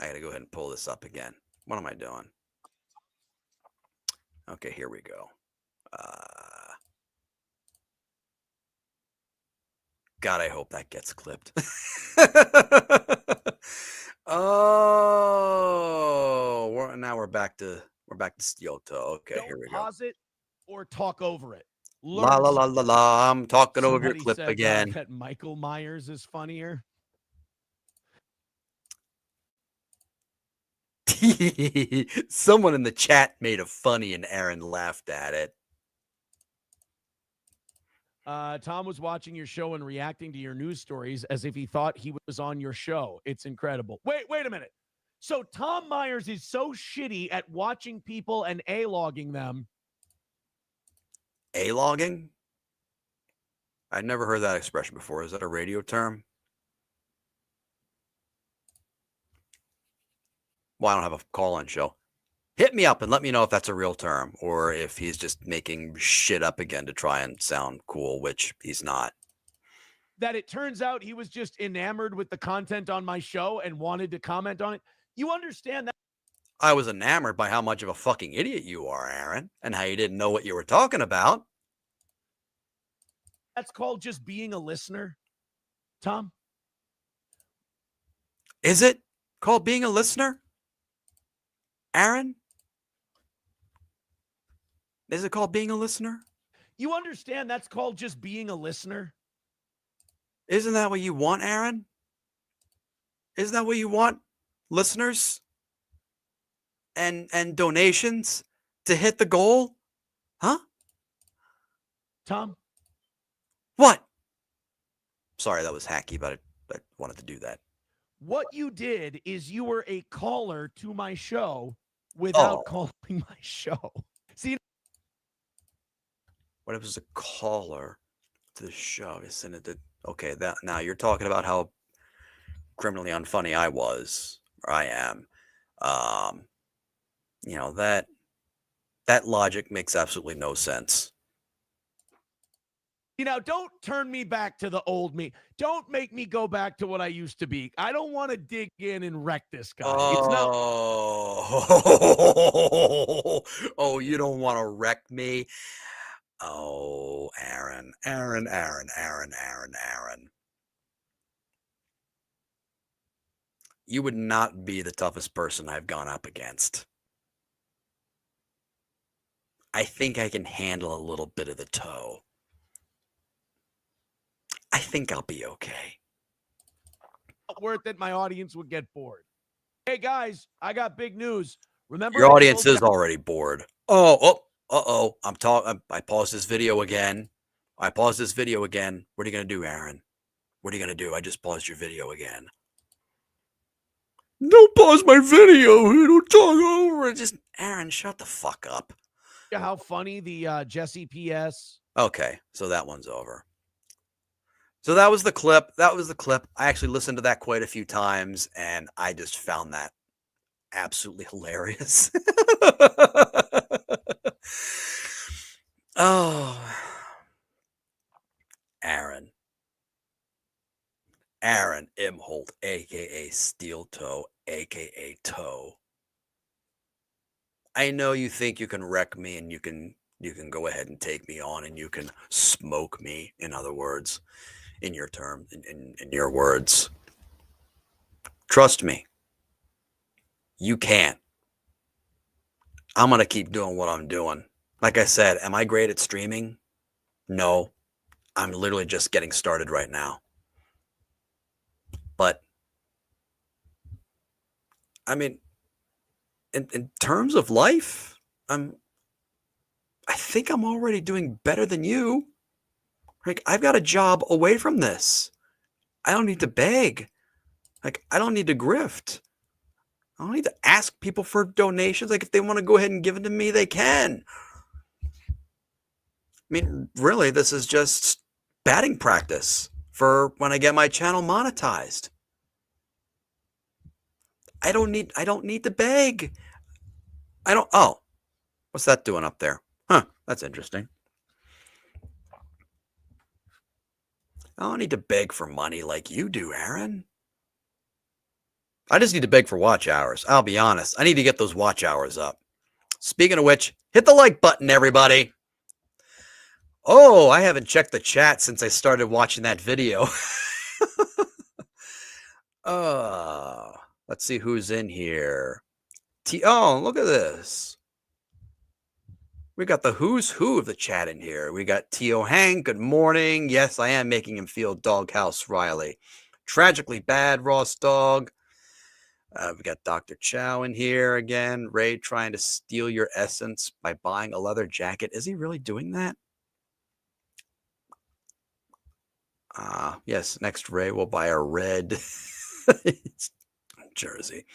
I got to go ahead and pull this up again. What am I doing? Okay, here we go. God, I hope that gets clipped. Oh, now we're back to SteelToe. Okay, here we Don't go. pause it or talk over it. La la la la la. I'm talking over your Somebody clip said, again. that Michael Myers is funnier. Someone in the chat made a funny and Aaron laughed at it. Tom was watching your show and reacting to your news stories as if he thought he was on your show. It's incredible. Wait a minute. So Tom Myers is so shitty at watching people and A-logging them. A-logging? I'd never heard that expression before. Is that a radio term? Well, I don't have a call-in show. Hit me up and let me know if that's a real term or if he's just making shit up again to try and sound cool, which he's not. That it turns out he was just enamored with the content on my show and wanted to comment on it. You understand that? I was enamored by how much of a fucking idiot you are, Aaron, and how you didn't know what you were talking about. That's called just being a listener, Tom. Is it called being a listener? Aaron? Is it called being a listener? You understand that's called just being a listener? Isn't that what you want, Aaron? Isn't that what you want, listeners? And donations to hit the goal? Huh? Tom? What? Sorry, that was hacky, but I wanted to do that. What you did is you were a caller to my show without calling my show. See, what if it was a caller to the show? Isn't it? Okay, that now you're talking about how criminally unfunny I was, or I am. You know, that logic makes absolutely no sense. you know, don't turn me back to the old me. Don't make me go back to what I used to be. I don't want to dig in and wreck this guy. It's not. Oh, you don't want to wreck me? Oh, Aaron. You would not be the toughest person I've gone up against. I think I can handle a little bit of the toe. I think I'll be okay. Worth it. My audience would get bored. Hey, guys, I got big news. Remember, your audience is already bored. Uh-oh. I paused this video again. What are you going to do, Aaron? What are you going to do? I just paused your video again. Don't pause my video. Don't talk over it. Just, Aaron, shut the fuck up. How funny the Jesse PS. Okay, so that one's over. So that was the clip. I actually listened to that quite a few times, and I just found that absolutely hilarious. Oh, Aaron Imholt, aka SteelToe, aka Toe. I know you think you can wreck me, and you can go ahead and take me on, and you can smoke me. In other words, in your term, in your words. Trust me. You can't. I'm going to keep doing what I'm doing. Like I said, am I great at streaming? No. I'm literally just getting started right now. But, I mean, in terms of life, I think I'm already doing better than you. Like, I've got a job away from this. I don't need to beg. Like, I don't need to grift. I don't need to ask people for donations. Like, if they want to go ahead and give it to me, they can. I mean, really, this is just batting practice for when I get my channel monetized. I don't need to beg. Oh, what's that doing up there? Huh, that's interesting. I don't need to beg for money like you do, Aaron. I just need to beg for watch hours. I'll be honest. I need to get those watch hours up. Speaking of which, hit the like button, everybody. Oh, I haven't checked the chat since I started watching that video. Let's see who's in here. Oh, look at this. We got the who's who of the chat in here. We got T.O. Hank. Good morning. Yes, I am making him feel Doghouse Riley. Tragically bad, Ross Dog. We got Dr. Chow in here again. Ray trying to steal your essence by buying a leather jacket. Is he really doing that? Yes, next Ray will buy a red jersey.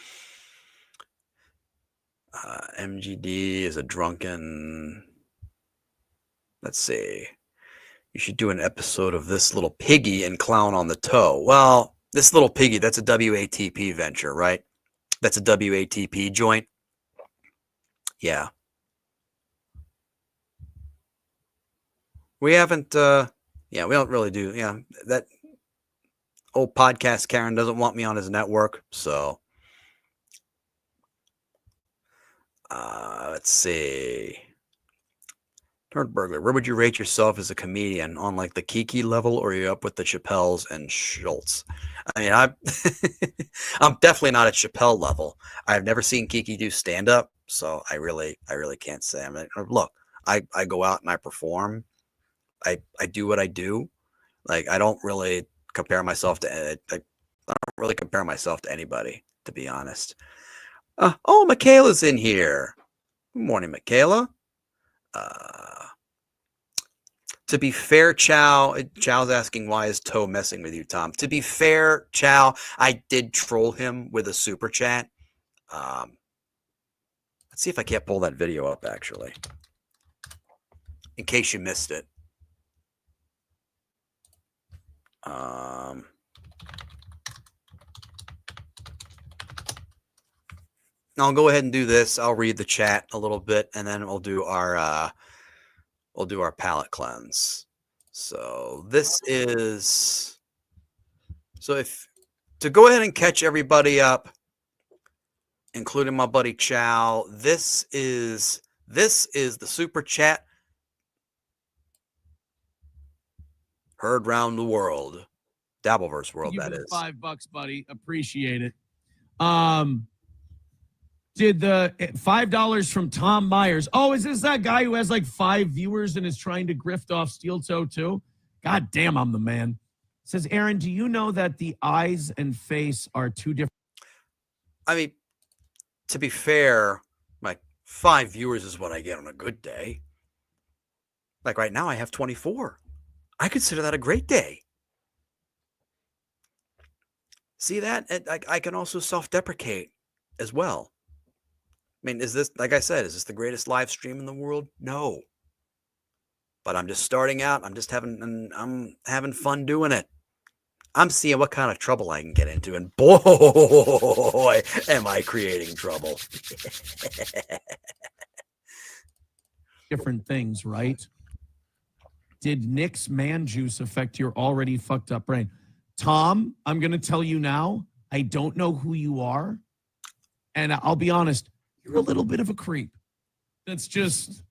MGD is a drunken. Let's see. You should do an episode of this little piggy and clown on the toe. Well, this little piggy, that's a WATP venture, right? That's a WATP joint. Yeah. We haven't, yeah, we don't really do. Yeah, that old podcast Karen doesn't want me on his network, so. Let's see. Turned burglar. Where would you rate yourself as a comedian? On like the Kiki level, or are you up with the Chappelles and Schultz? I mean, I'm definitely not at Chappelle level. I've never seen Kiki do stand up, so I really can't say. I mean, look, I go out and I perform. I do what I do. Like, I don't really compare myself to. I don't really compare myself to anybody, to be honest. Oh, Michaela's in here. Good morning, Michaela. To be fair, Chow's asking, why is Toe messing with you, Tom? To be fair, Chow, I did troll him with a super chat. Let's see if I can't pull that video up, actually, in case you missed it. I'll go ahead and do this. I'll read the chat a little bit, and then we'll do our palate cleanse. So this is, to go ahead and catch everybody up, including my buddy Chow, this is the super chat heard round the world. Dabbleverse world, that is. $5, buddy. Appreciate it. Did the $5 from Tom Myers? Oh, is this that guy who has like 5 viewers and is trying to grift off SteelToe too? God damn, I'm the man. Says, Aaron, do you know that the eyes and face are two different? I mean, to be fair, like 5 viewers is what I get on a good day. Like right now, I have 24. I consider that a great day. See that? I can also self-deprecate as well. I mean, is this, like I said, is this the greatest live stream in the world? No. But I'm just starting out. I'm having fun doing it. I'm seeing what kind of trouble I can get into, and boy, am I creating trouble. Different things, right? Did Nick's man juice affect your already fucked up brain? Tom, I'm going to tell you now, I don't know who you are. And I'll be honest, you're a little bit of a creep. That's just,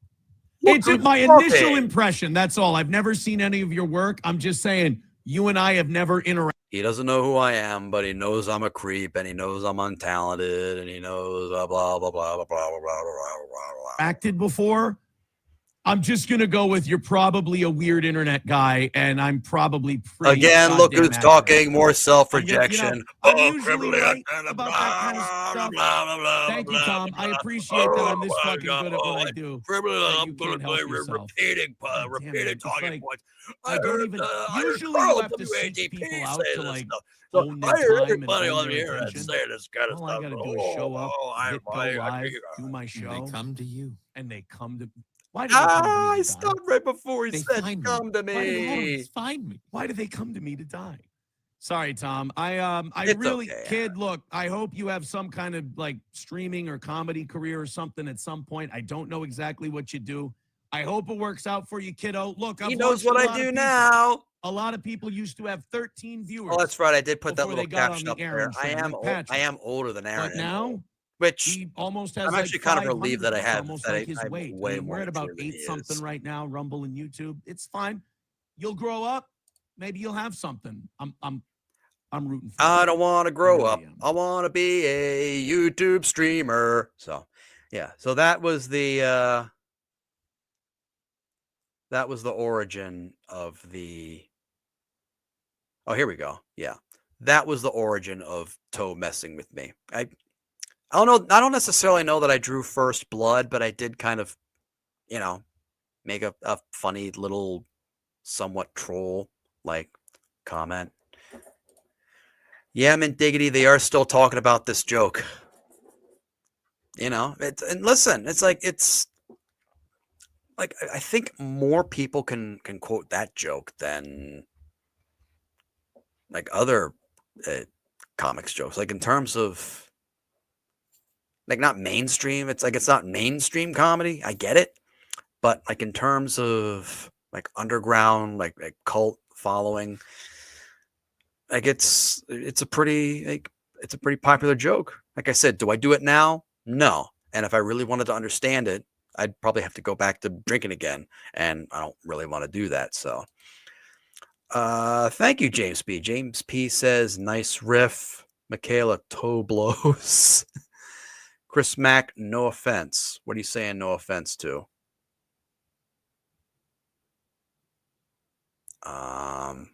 it's my initial impression. That's all. I've never seen any of your work. I'm just saying, you and I have never interacted. He doesn't know who I am, but he knows I'm a creep, and he knows I'm untalented, and he knows blah blah blah blah blah blah blah blah blah. Acted before. I'm just gonna go with you're probably a weird internet guy, and I'm probably pretty. Again, look goddamn who's accurate. talking. More self-rejection. I'm usually right about that kind of stuff. Thank you, Tom. I appreciate that I'm this fucking good at what I do. That you can't help yourself. Repeating It's talking like, points. I don't even. Usually, you have to seek people out to like So own their I hear time and everybody own on their here and attention. say this kind of All stuff. I gotta do is show up, hit go live, do my show, They come to you. and they come to. Why do they come to me I to die? stopped right before he They said, find me. "Come to Why do they, hold on, me." just find me. Why do they come to me to die? Sorry, Tom. I It's really, okay, kid, look, I hope you have some kind of like streaming or comedy career or something at some point. I don't know exactly what you do. I hope it works out for you, kiddo. Look, He I've knows watched what a I lot of do people. now. A lot of people used to have 13 viewers. Oh, that's right. I did put that before little they got on caption the up there. Aaron I train, am like old, Patrick. I am older than Aaron, But now which he almost has I'm like actually kind of 500. relieved that I It's have. almost That like his I'm weight. way We're more at about mature than he 8 something is. right now. Rumble and YouTube. It's fine. You'll grow up. Maybe you'll have something. I'm rooting for you. I don't want to grow really up. am. I want to be a YouTube streamer. So, yeah. So that was the origin of the. Oh, here we go. Yeah, that was the origin of Toe messing with me. I don't know. I don't necessarily know that I drew first blood, but I did kind of, make a funny little, somewhat troll like comment. Yeah, Mint Diggity, they are still talking about this joke. And listen, it's like I think more people can quote that joke than like other comics jokes. Like in terms of like not mainstream, it's like it's not mainstream comedy. I get it, but like in terms of like underground, like cult following, like it's a pretty popular joke. Like I said, do I do it now? No. And if I really wanted to understand it, I'd probably have to go back to drinking again, and I don't really want to do that. So, thank you, James P. James P. says, "Nice riff." Michaela, toe blows. Chris Mack, no offense. What are you saying? No offense to? Oh,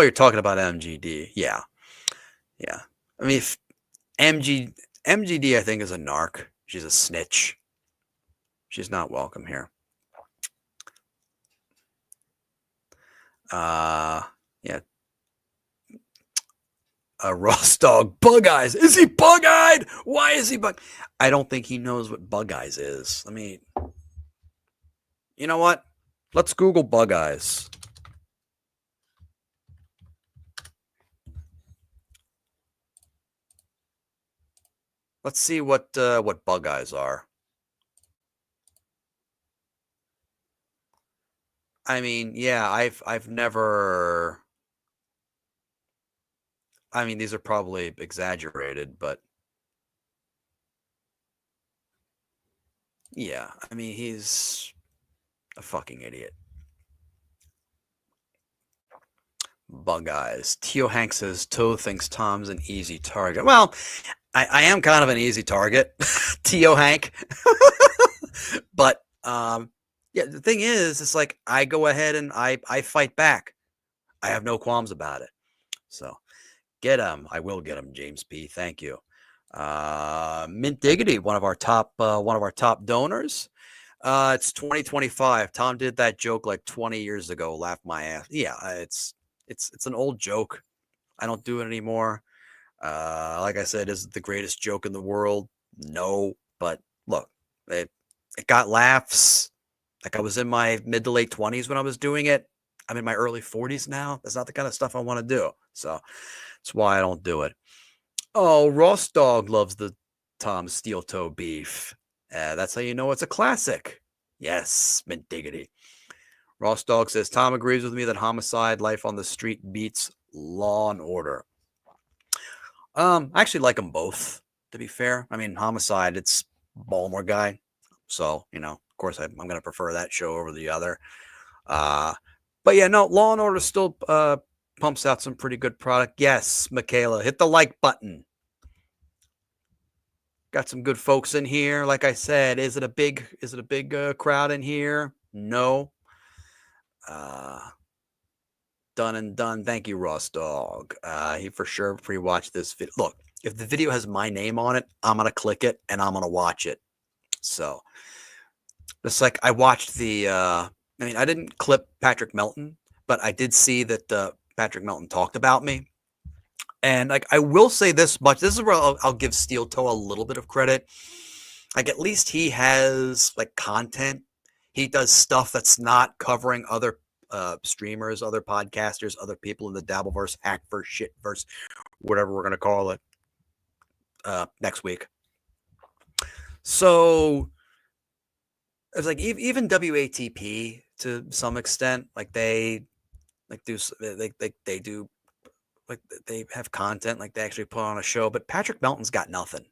you're talking about MGD. Yeah. I mean, if MGD, I think, is a narc. She's a snitch. She's not welcome here. Yeah. Ross Dog, Bug Eyes. Is he bug eyed? Why is he bug? I don't think he knows what Bug Eyes is. I mean, you know what? Let's Google Bug Eyes. Let's see what Bug Eyes are. I mean, yeah, I've never. I mean, these are probably exaggerated, but yeah, I mean, he's a fucking idiot. Bug Eyes. Teo Hank says Toe thinks Tom's an easy target. Well, I am kind of an easy target, Teo Hank. But yeah, the thing is, it's like I go ahead and I fight back. I have no qualms about it. So get him. I will get him, James P. Thank you. Mint Diggity, one of our top donors. It's 2025. Tom did that joke like 20 years ago. Laugh my ass. Yeah, it's an old joke. I don't do it anymore. Like I said, is it the greatest joke in the world? No, but look, it got laughs. Like I was in my mid to late 20s when I was doing it. I'm in my early 40s now. That's not the kind of stuff I want to do. So that's why I don't do it. Oh, Ross Dog loves the Tom SteelToe beef. That's how you know it's a classic. Yes, Mint Diggity. Ross Dog says, Tom agrees with me that homicide, life on the street beats Law and Order. I actually like them both, to be fair. I mean, homicide, it's Baltimore guy. So, of course, I'm going to prefer that show over the other. But yeah, no, Law and Order still pumps out some pretty good product. Yes, Michaela, hit the like button. Got some good folks in here. Like I said, is it a big crowd in here? No. Done and done. Thank you, Ross Dog. He for sure pre-watched this video. Look, if the video has my name on it, I'm gonna click it and I'm gonna watch it. So it's like I watched the I mean, I didn't clip Patrick Melton, but I did see that Patrick Melton talked about me. And like I will say this much. This is where I'll give SteelToe a little bit of credit. Like at least he has like content. He does stuff that's not covering other streamers, other podcasters, other people in the Dabbleverse, Hackverse, Shitverse, whatever we're gonna call it next week. So it's like even WATP to some extent, like they do like they have content, like they actually put on a show. But Patrick Melton's got nothing.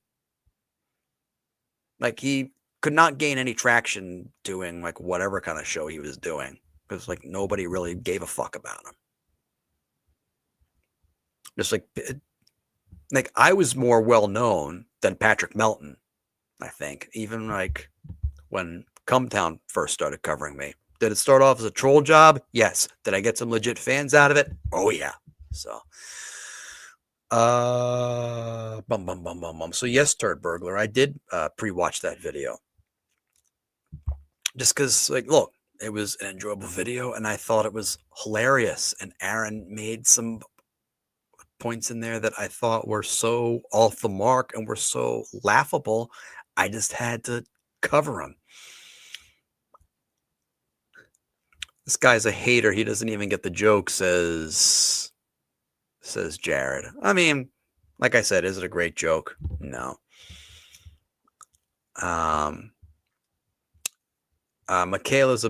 Like he could not gain any traction doing like whatever kind of show he was doing. Because like nobody really gave a fuck about him. Just like I was more well known than Patrick Melton, I think. Even like when Cumtown first started covering me. Did it start off as a troll job? Yes. Did I get some legit fans out of it? Oh yeah. So So yes, Turd Burglar, I did pre-watch that video. Just because like look, it was an enjoyable video, and I thought it was hilarious. And Aaron made some points in there that I thought were so off the mark and were so laughable. I just had to cover them. This guy's a hater. He doesn't even get the joke, says Jared. I mean, like I said, is it a great joke? No. Michaela is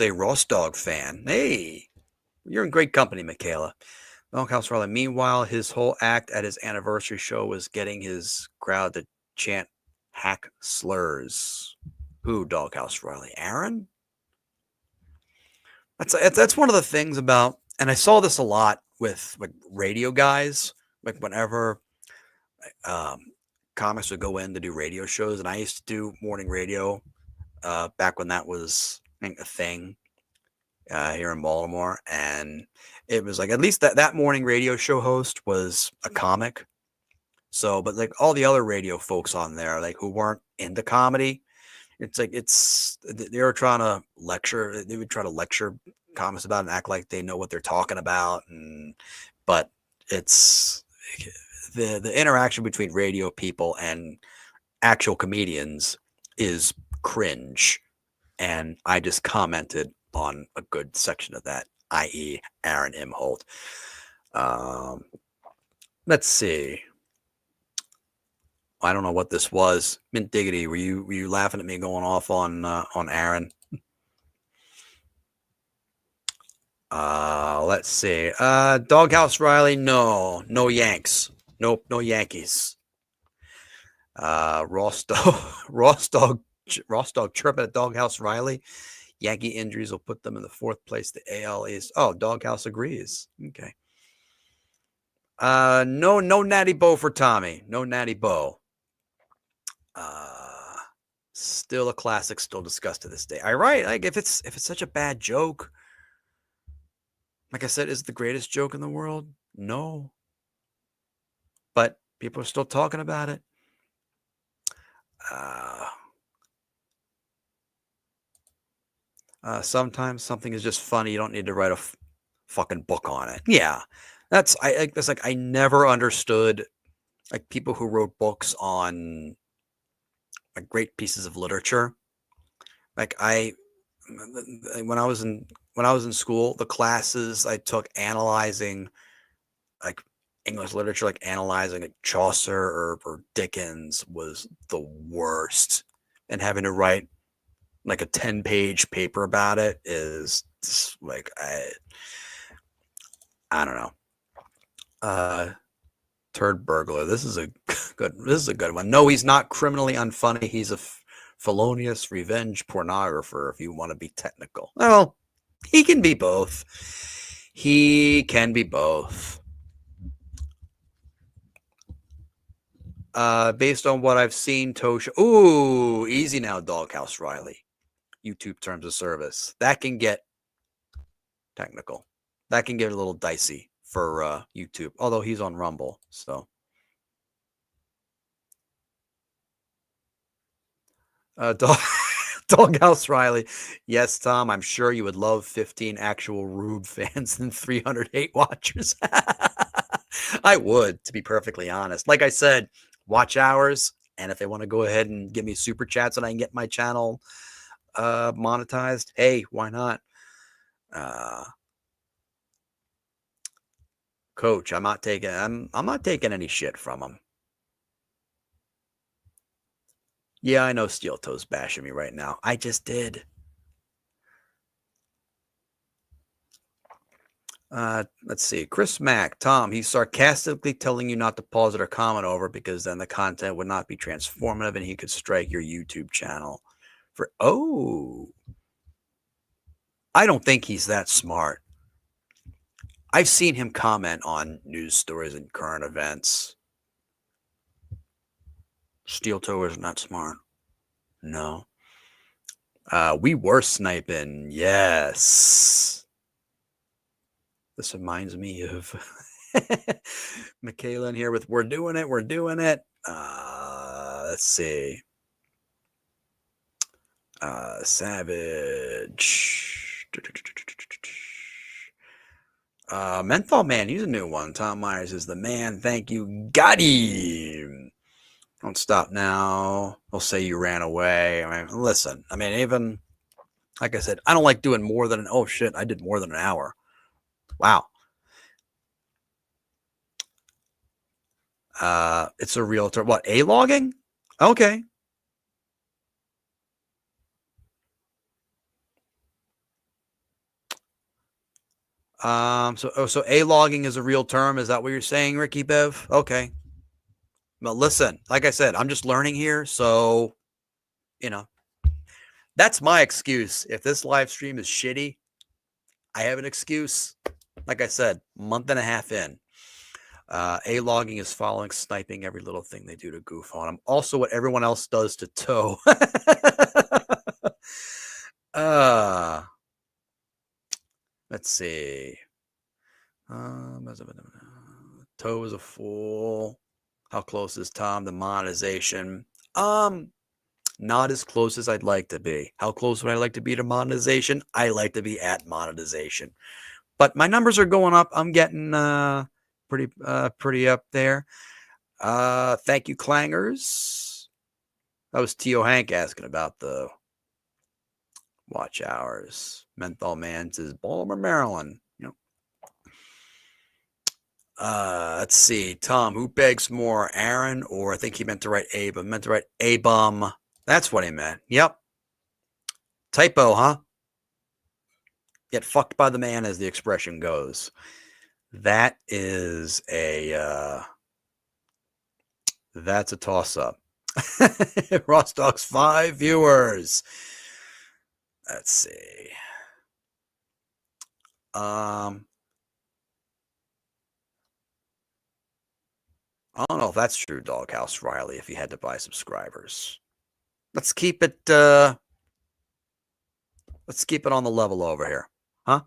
a Ross Dog fan. Hey, you're in great company, Michaela. Doghouse Riley. Meanwhile, his whole act at his anniversary show was getting his crowd to chant hack slurs. Who, Doghouse Riley? Aaron? That's one of the things about, and I saw this a lot with like radio guys. Like whenever comics would go in to do radio shows, and I used to do morning radio. Back when that was a thing here in Baltimore, and it was like at least that morning radio show host was a comic. So, but like all the other radio folks on there, like who weren't into comedy, it's like they were trying to lecture. They would try to lecture comics about it and act like they know what they're talking about, but it's the interaction between radio people and actual comedians is cringe, and I just commented on a good section of that, i.e. Aaron Imholt. Let's see. I don't know what this was. Mint Diggity, were you laughing at me going off on Aaron? Let's see. Doghouse Riley, no Yanks. Nope, no Yankees. Ross Dog chirping at Doghouse Riley. Yankee injuries will put them in the fourth place. The AL East. Oh, Doghouse agrees. Okay. No Natty Bo for Tommy. No Natty Bo. Still a classic, still discussed to this day. All right. Like if it's such a bad joke, like I said, is it the greatest joke in the world? No. But people are still talking about it. Sometimes something is just funny. You don't need to write a fucking book on it. Yeah, that's like I never understood like people who wrote books on like great pieces of literature. Like when I was in school, the classes I took analyzing like English literature, like analyzing like Chaucer or Dickens was the worst, and having to write like a 10-page paper about it is like I don't know. Turd Burglar. This is a good one. No, he's not criminally unfunny. He's a felonious revenge pornographer, if you want to be technical. Well, He can be both. He can be both. Based on what I've seen, Tosha. Ooh, easy now, Doghouse Riley. YouTube terms of service. That can get technical. That can get a little dicey for YouTube, although he's on Rumble. So, Doghouse Riley. Yes, Tom, I'm sure you would love 15 actual Rube fans and 308 watchers. I would, to be perfectly honest. Like I said, watch hours. And if they want to go ahead and give me super chats and I can get my channel monetized, hey, why not? Coach, I'm not taking any shit from him. Yeah, I know SteelToe's bashing me right now. I just did. Let's see. Chris Mack, Tom, he's sarcastically telling you not to pause it or comment over because then the content would not be transformative and he could strike your YouTube channel. I don't think he's that smart. I've seen him comment on news stories and current events. SteelToe is not smart. No. We were sniping. Yes. This reminds me of Michaela in here with we're doing it. Let's see. Savage. Menthol Man, he's a new one. Tom Myers is the man. Thank you. Got him. Don't stop now. They'll say you ran away. I mean, listen. I mean, even like I said, I don't like doing more than oh shit, I did more than an hour. Wow. It's a realtor. What, A-logging? Okay. So A-logging is a real term. Is that what you're saying, Ricky Bev? Okay. Well, listen, like I said, I'm just learning here. So, that's my excuse. If this live stream is shitty, I have an excuse. Like I said, month and a half in. A-logging is following, sniping every little thing they do to goof on them. Also, what everyone else does to Toe. Let's see. Toe is a fool. How close is Tom to monetization? Not as close as I'd like to be. How close would I like to be to monetization? I like to be at monetization. But my numbers are going up. I'm getting pretty up there. Thank you, Clangers. That was T.O. Hank asking about the watch hours. Menthol Man says Baltimore, Maryland. Let's see. Tom, who begs more, Aaron, or I think he meant to write Abe, but meant to write A-bum. That's what he meant. Yep. Typo, huh? Get fucked by the man, as the expression goes. That is that's a toss-up. Ross Dogs 5 viewers. Let's see. I don't know if that's true, Doghouse Riley, if he had to buy subscribers. Let's keep it on the level over here. Huh?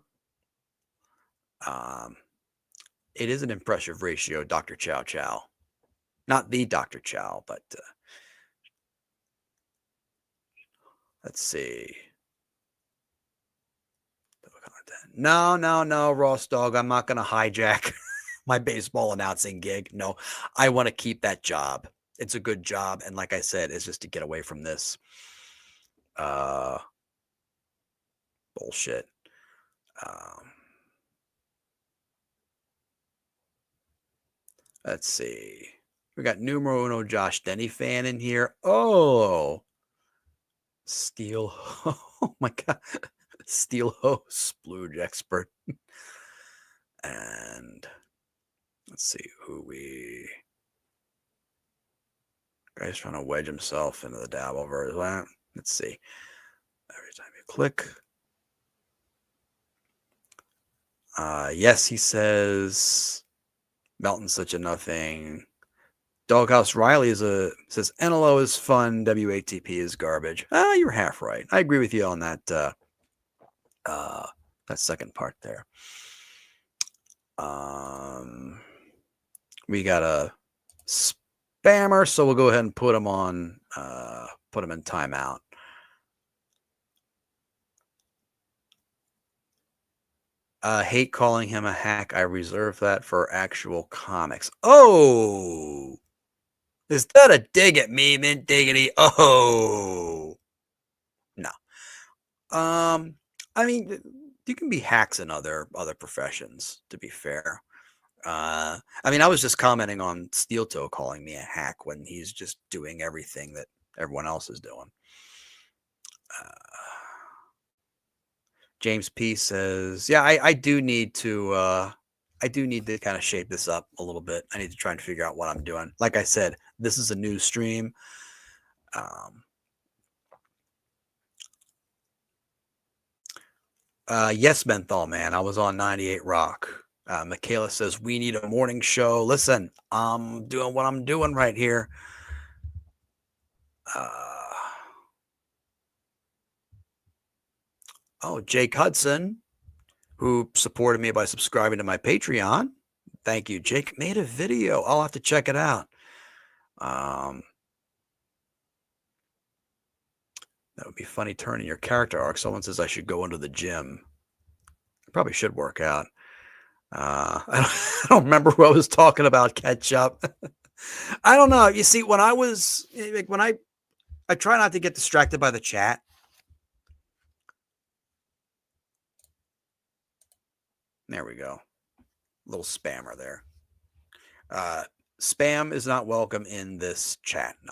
It is an impressive ratio, Dr. Chow Chow. Not the Dr. Chow, but let's see. No, Ross Dog. I'm not going to hijack my baseball announcing gig. No, I want to keep that job. It's a good job. And like I said, it's just to get away from this bullshit. Let's see. We got numero uno Josh Denny fan in here. Oh, Steel. Oh my God. Steel host, Splooge expert. And let's see who we. Guy's trying to wedge himself into the Dabbleverse. Let's see. Every time you click. Yes, he says Melton's such a nothing. Doghouse Riley says NLO is fun, WATP is garbage. You're half right. I agree with you on that that second part there. We got a spammer, so we'll go ahead and put him on put him in timeout. Hate calling him a hack. I reserve that for actual comics. Oh, is that a dig at me, Mint Diggity? Oh, no. I mean, you can be hacks in other professions, to be fair. I mean, I was just commenting on SteelToe calling me a hack when he's just doing everything that everyone else is doing. James P says, yeah, I do need to kind of shape this up a little bit. I need to try and figure out what I'm doing. Like I said, this is a new stream. Yes, Menthol Man. I was on 98 Rock. Michaela says, we need a morning show. Listen, I'm doing what I'm doing right here. Jake Hudson, who supported me by subscribing to my Patreon. Thank you, Jake. Made a video. I'll have to check it out. That would be funny turning your character arc. Someone says I should go into the gym. I probably should work out. I don't remember who I was talking about. Catch up. I don't know. You see, when I was like, when I try not to get distracted by the chat. There we go. Little spammer there. Spam is not welcome in this chat. No.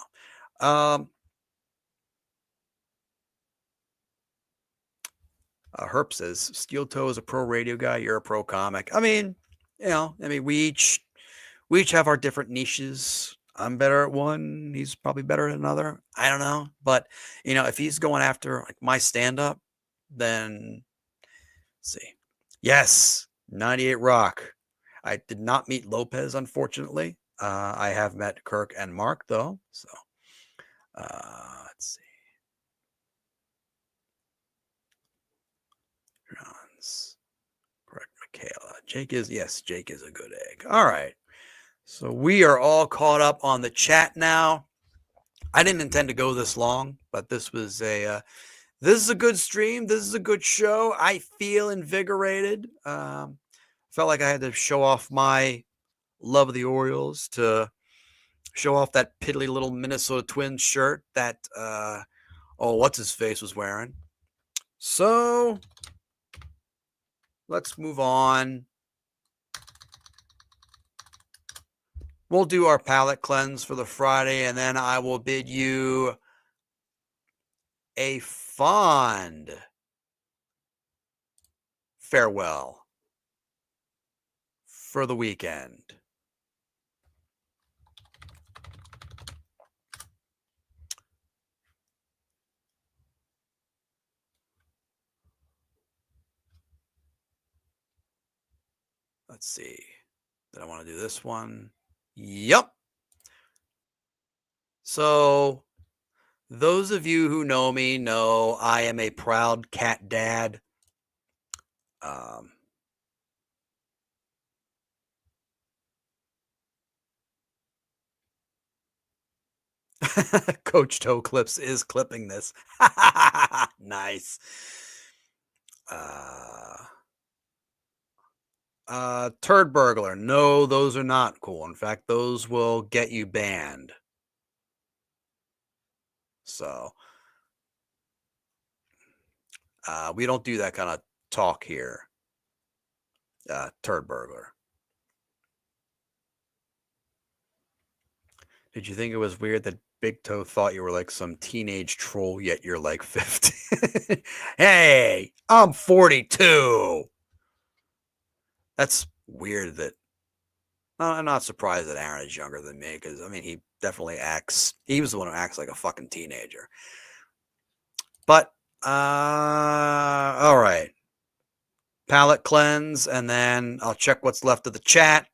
Herp says, SteelToe is a pro radio guy. You're a pro comic. I mean, we each have our different niches. I'm better at one. He's probably better at another. I don't know. But, if he's going after like my stand-up, then let's see. Yes, 98 Rock. I did not meet Lopez, unfortunately. I have met Kirk and Mark, though. So, let's see. John's correct, Michaela. Jake is a good egg. All right. So we are all caught up on the chat now. I didn't intend to go this long, but this was this is a good stream. This is a good show. I feel invigorated. Felt like I had to show off my love of the Orioles, to show off that piddly little Minnesota Twins shirt that what's his face was wearing. So let's move on. We'll do our palate cleanse for the Friday, and then I will bid you a fond farewell for the weekend. Let's see. Did I want to do this one? Yep. So those of you who know me know I am a proud cat dad. Coach Toe Clips is clipping this. Nice. Turd burglar. No, those are not cool. In fact, those will get you banned. So we don't do that kind of talk here. Turd burglar. Did you think it was weird that Big Toe thought you were like some teenage troll, yet you're like 50? Hey, I'm 42. That's weird that. I'm not surprised that Aaron is younger than me, because, I mean, he definitely acts. He was the one who acts like a fucking teenager. But, all right. palate cleanse, and then I'll check what's left of the chat.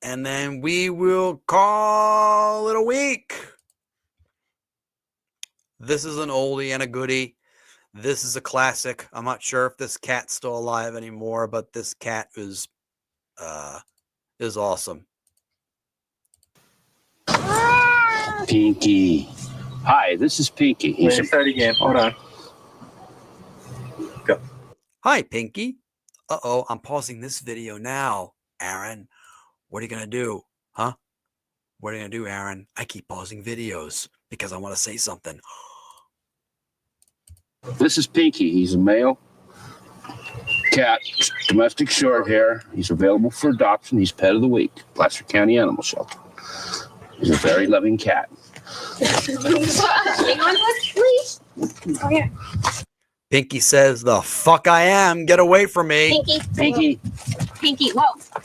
And then we will call it a week. This is an oldie and a goodie. This is a classic. I'm not sure if this cat's still alive anymore, but this cat is awesome. Pinky. Hi, this is Pinky. Wait, start again. Hold on. Go. Hi, Pinky. Uh-oh, I'm pausing this video now, Aaron. What are you going to do? Huh? What are you going to do, Aaron? I keep pausing videos because I want to say something. This is Pinky. He's a male cat, domestic short hair. He's available for adoption. He's pet of the week, Placer County Animal Shelter. He's a very loving cat. Hang on, please. Oh, yeah. Pinky says, the fuck I am. Get away from me. Pinky. Pinky. Pinky. Whoa.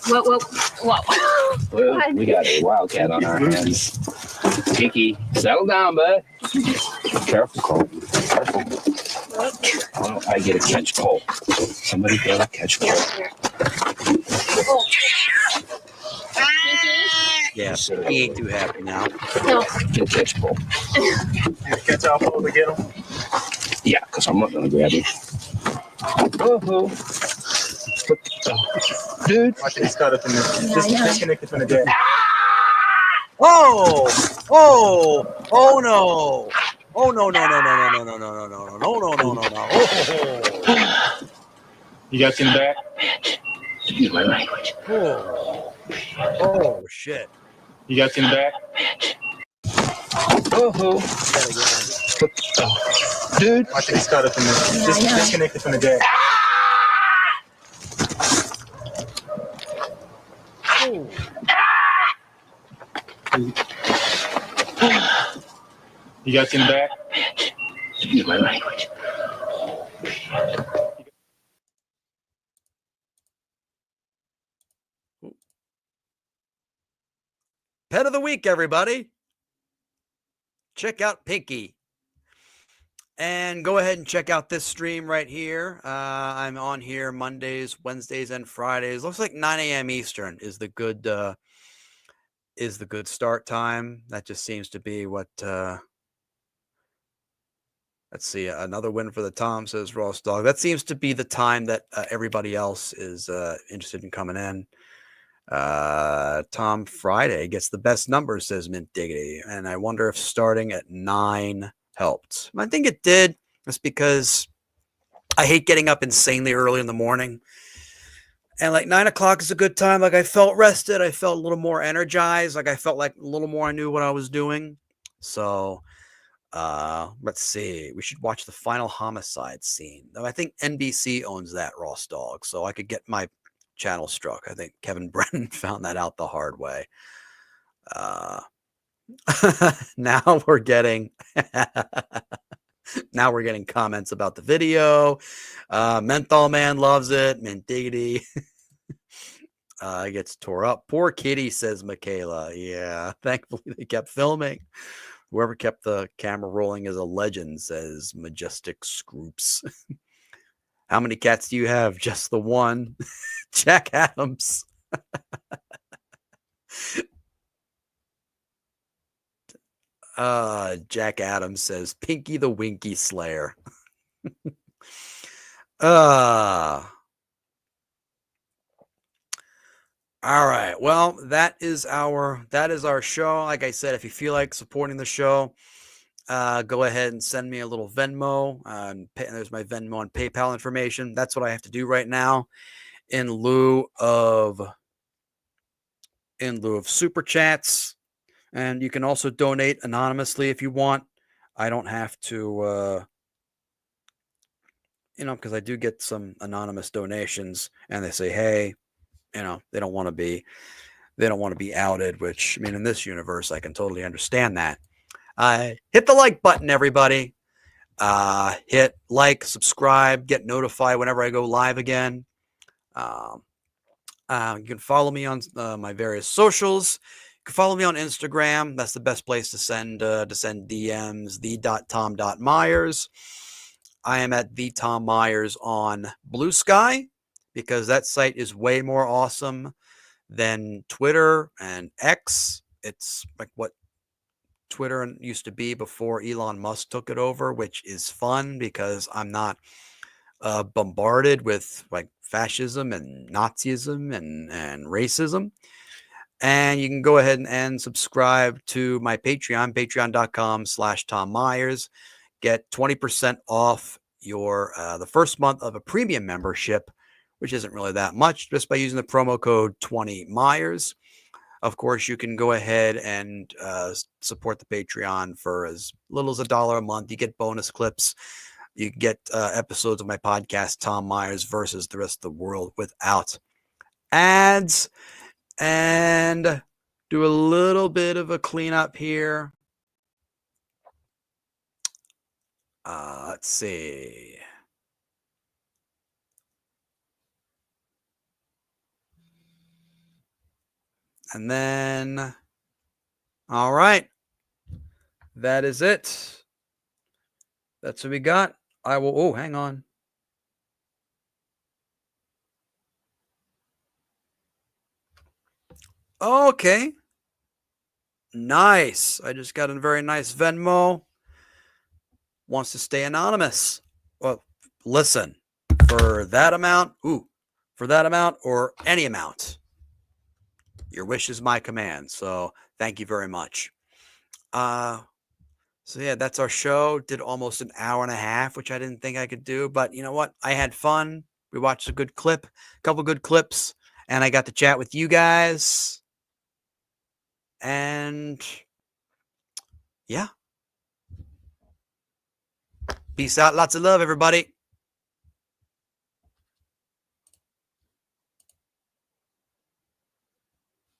Whoa, whoa, whoa. Well, we got a wildcat on our hands. Pinky, settle down, bud. Careful, Cole. Careful. Oh, I get a catch pole. Somebody get a catch pole. Oh. Yeah, he ain't too happy now. No. Get a catch pole. Catch off over to get him. Yeah, because I'm not going to grab him. Oh, dude. Watch it, he's caught up in this. Just disconnected from the deck. Oh! Oh! Oh no! Oh no no no no no no no no no no no no no no no! Oh! You got you in the back? Excuse my language. Oh! Oh shit! You got you in the back? Oh, dude. Watch it, he's caught up in this. Just disconnected from the deck. Oh. You got you in the back? Excuse my language. Pet of the week, everybody. Check out Pinky. And go ahead and check out this stream right here. I'm on here Mondays, Wednesdays, and Fridays. Looks like 9 a.m. Eastern is the good start time. That just seems to be what. Let's see, another win for the Tom, says Ross Dog. That seems to be the time that everybody else is interested in coming in. Tom Friday gets the best numbers, says Mint Diggity. And I wonder if starting at 9 helped. I think it did. That's because I hate getting up insanely early in the morning. And like 9 o'clock is a good time. Like I felt rested. I felt a little more energized. Like I felt like a little more I knew what I was doing. So let's see. We should watch the final homicide scene. Though I think NBC owns that, Ross Dog. So I could get my channel struck. I think Kevin Brennan found that out the hard way. Now we're getting comments about the video. Menthol Man loves it. Mint Diggity gets tore up. Poor kitty, says Michaela. Yeah, thankfully they kept filming. Whoever kept the camera rolling is a legend, says Majestic Scroops. How many cats do you have? Just the one. Jack Adams. Jack Adams says Pinky the Winky Slayer. All right. Well, that is our show. Like I said, if you feel like supporting the show, go ahead and send me a little Venmo. There's my Venmo and PayPal information. That's what I have to do right now in lieu of super chats. And you can also donate anonymously if you want. I don't have to, because I do get some anonymous donations, and they say, hey, they don't want to be outed. Which, I mean, in this universe, I can totally understand that. Hit the like button, everybody. Hit like, subscribe, get notified whenever I go live again. You can follow me on my various socials. You can follow me on Instagram. That's the best place to send DMs, the.tom.myers. I am at the Tom Myers on Blue Sky, because that site is way more awesome than Twitter and X. It's like what Twitter used to be before Elon Musk took it over, which is fun because I'm not bombarded with like fascism and Nazism and racism. And you can go ahead and subscribe to my Patreon, patreon.com/Tom Myers. Get 20% off your the first month of a premium membership, which isn't really that much, just by using the promo code 20Myers. Of course, you can go ahead and support the Patreon for as little as $1 a month. You get bonus clips. You get episodes of my podcast, Tom Myers versus the rest of the world, without ads. And do a little bit of a cleanup here. Let's see. And then, all right. That is it. That's what we got. I will, oh, hang on. Okay. Nice. I just got a very nice Venmo. Wants to stay anonymous. Well, listen, for that amount, or any amount, your wish is my command. So thank you very much. So yeah, that's our show. Did almost an hour and a half, which I didn't think I could do, but you know what? I had fun. We watched a couple good clips, and I got to chat with you guys. And yeah. Peace out. Lots of love, everybody.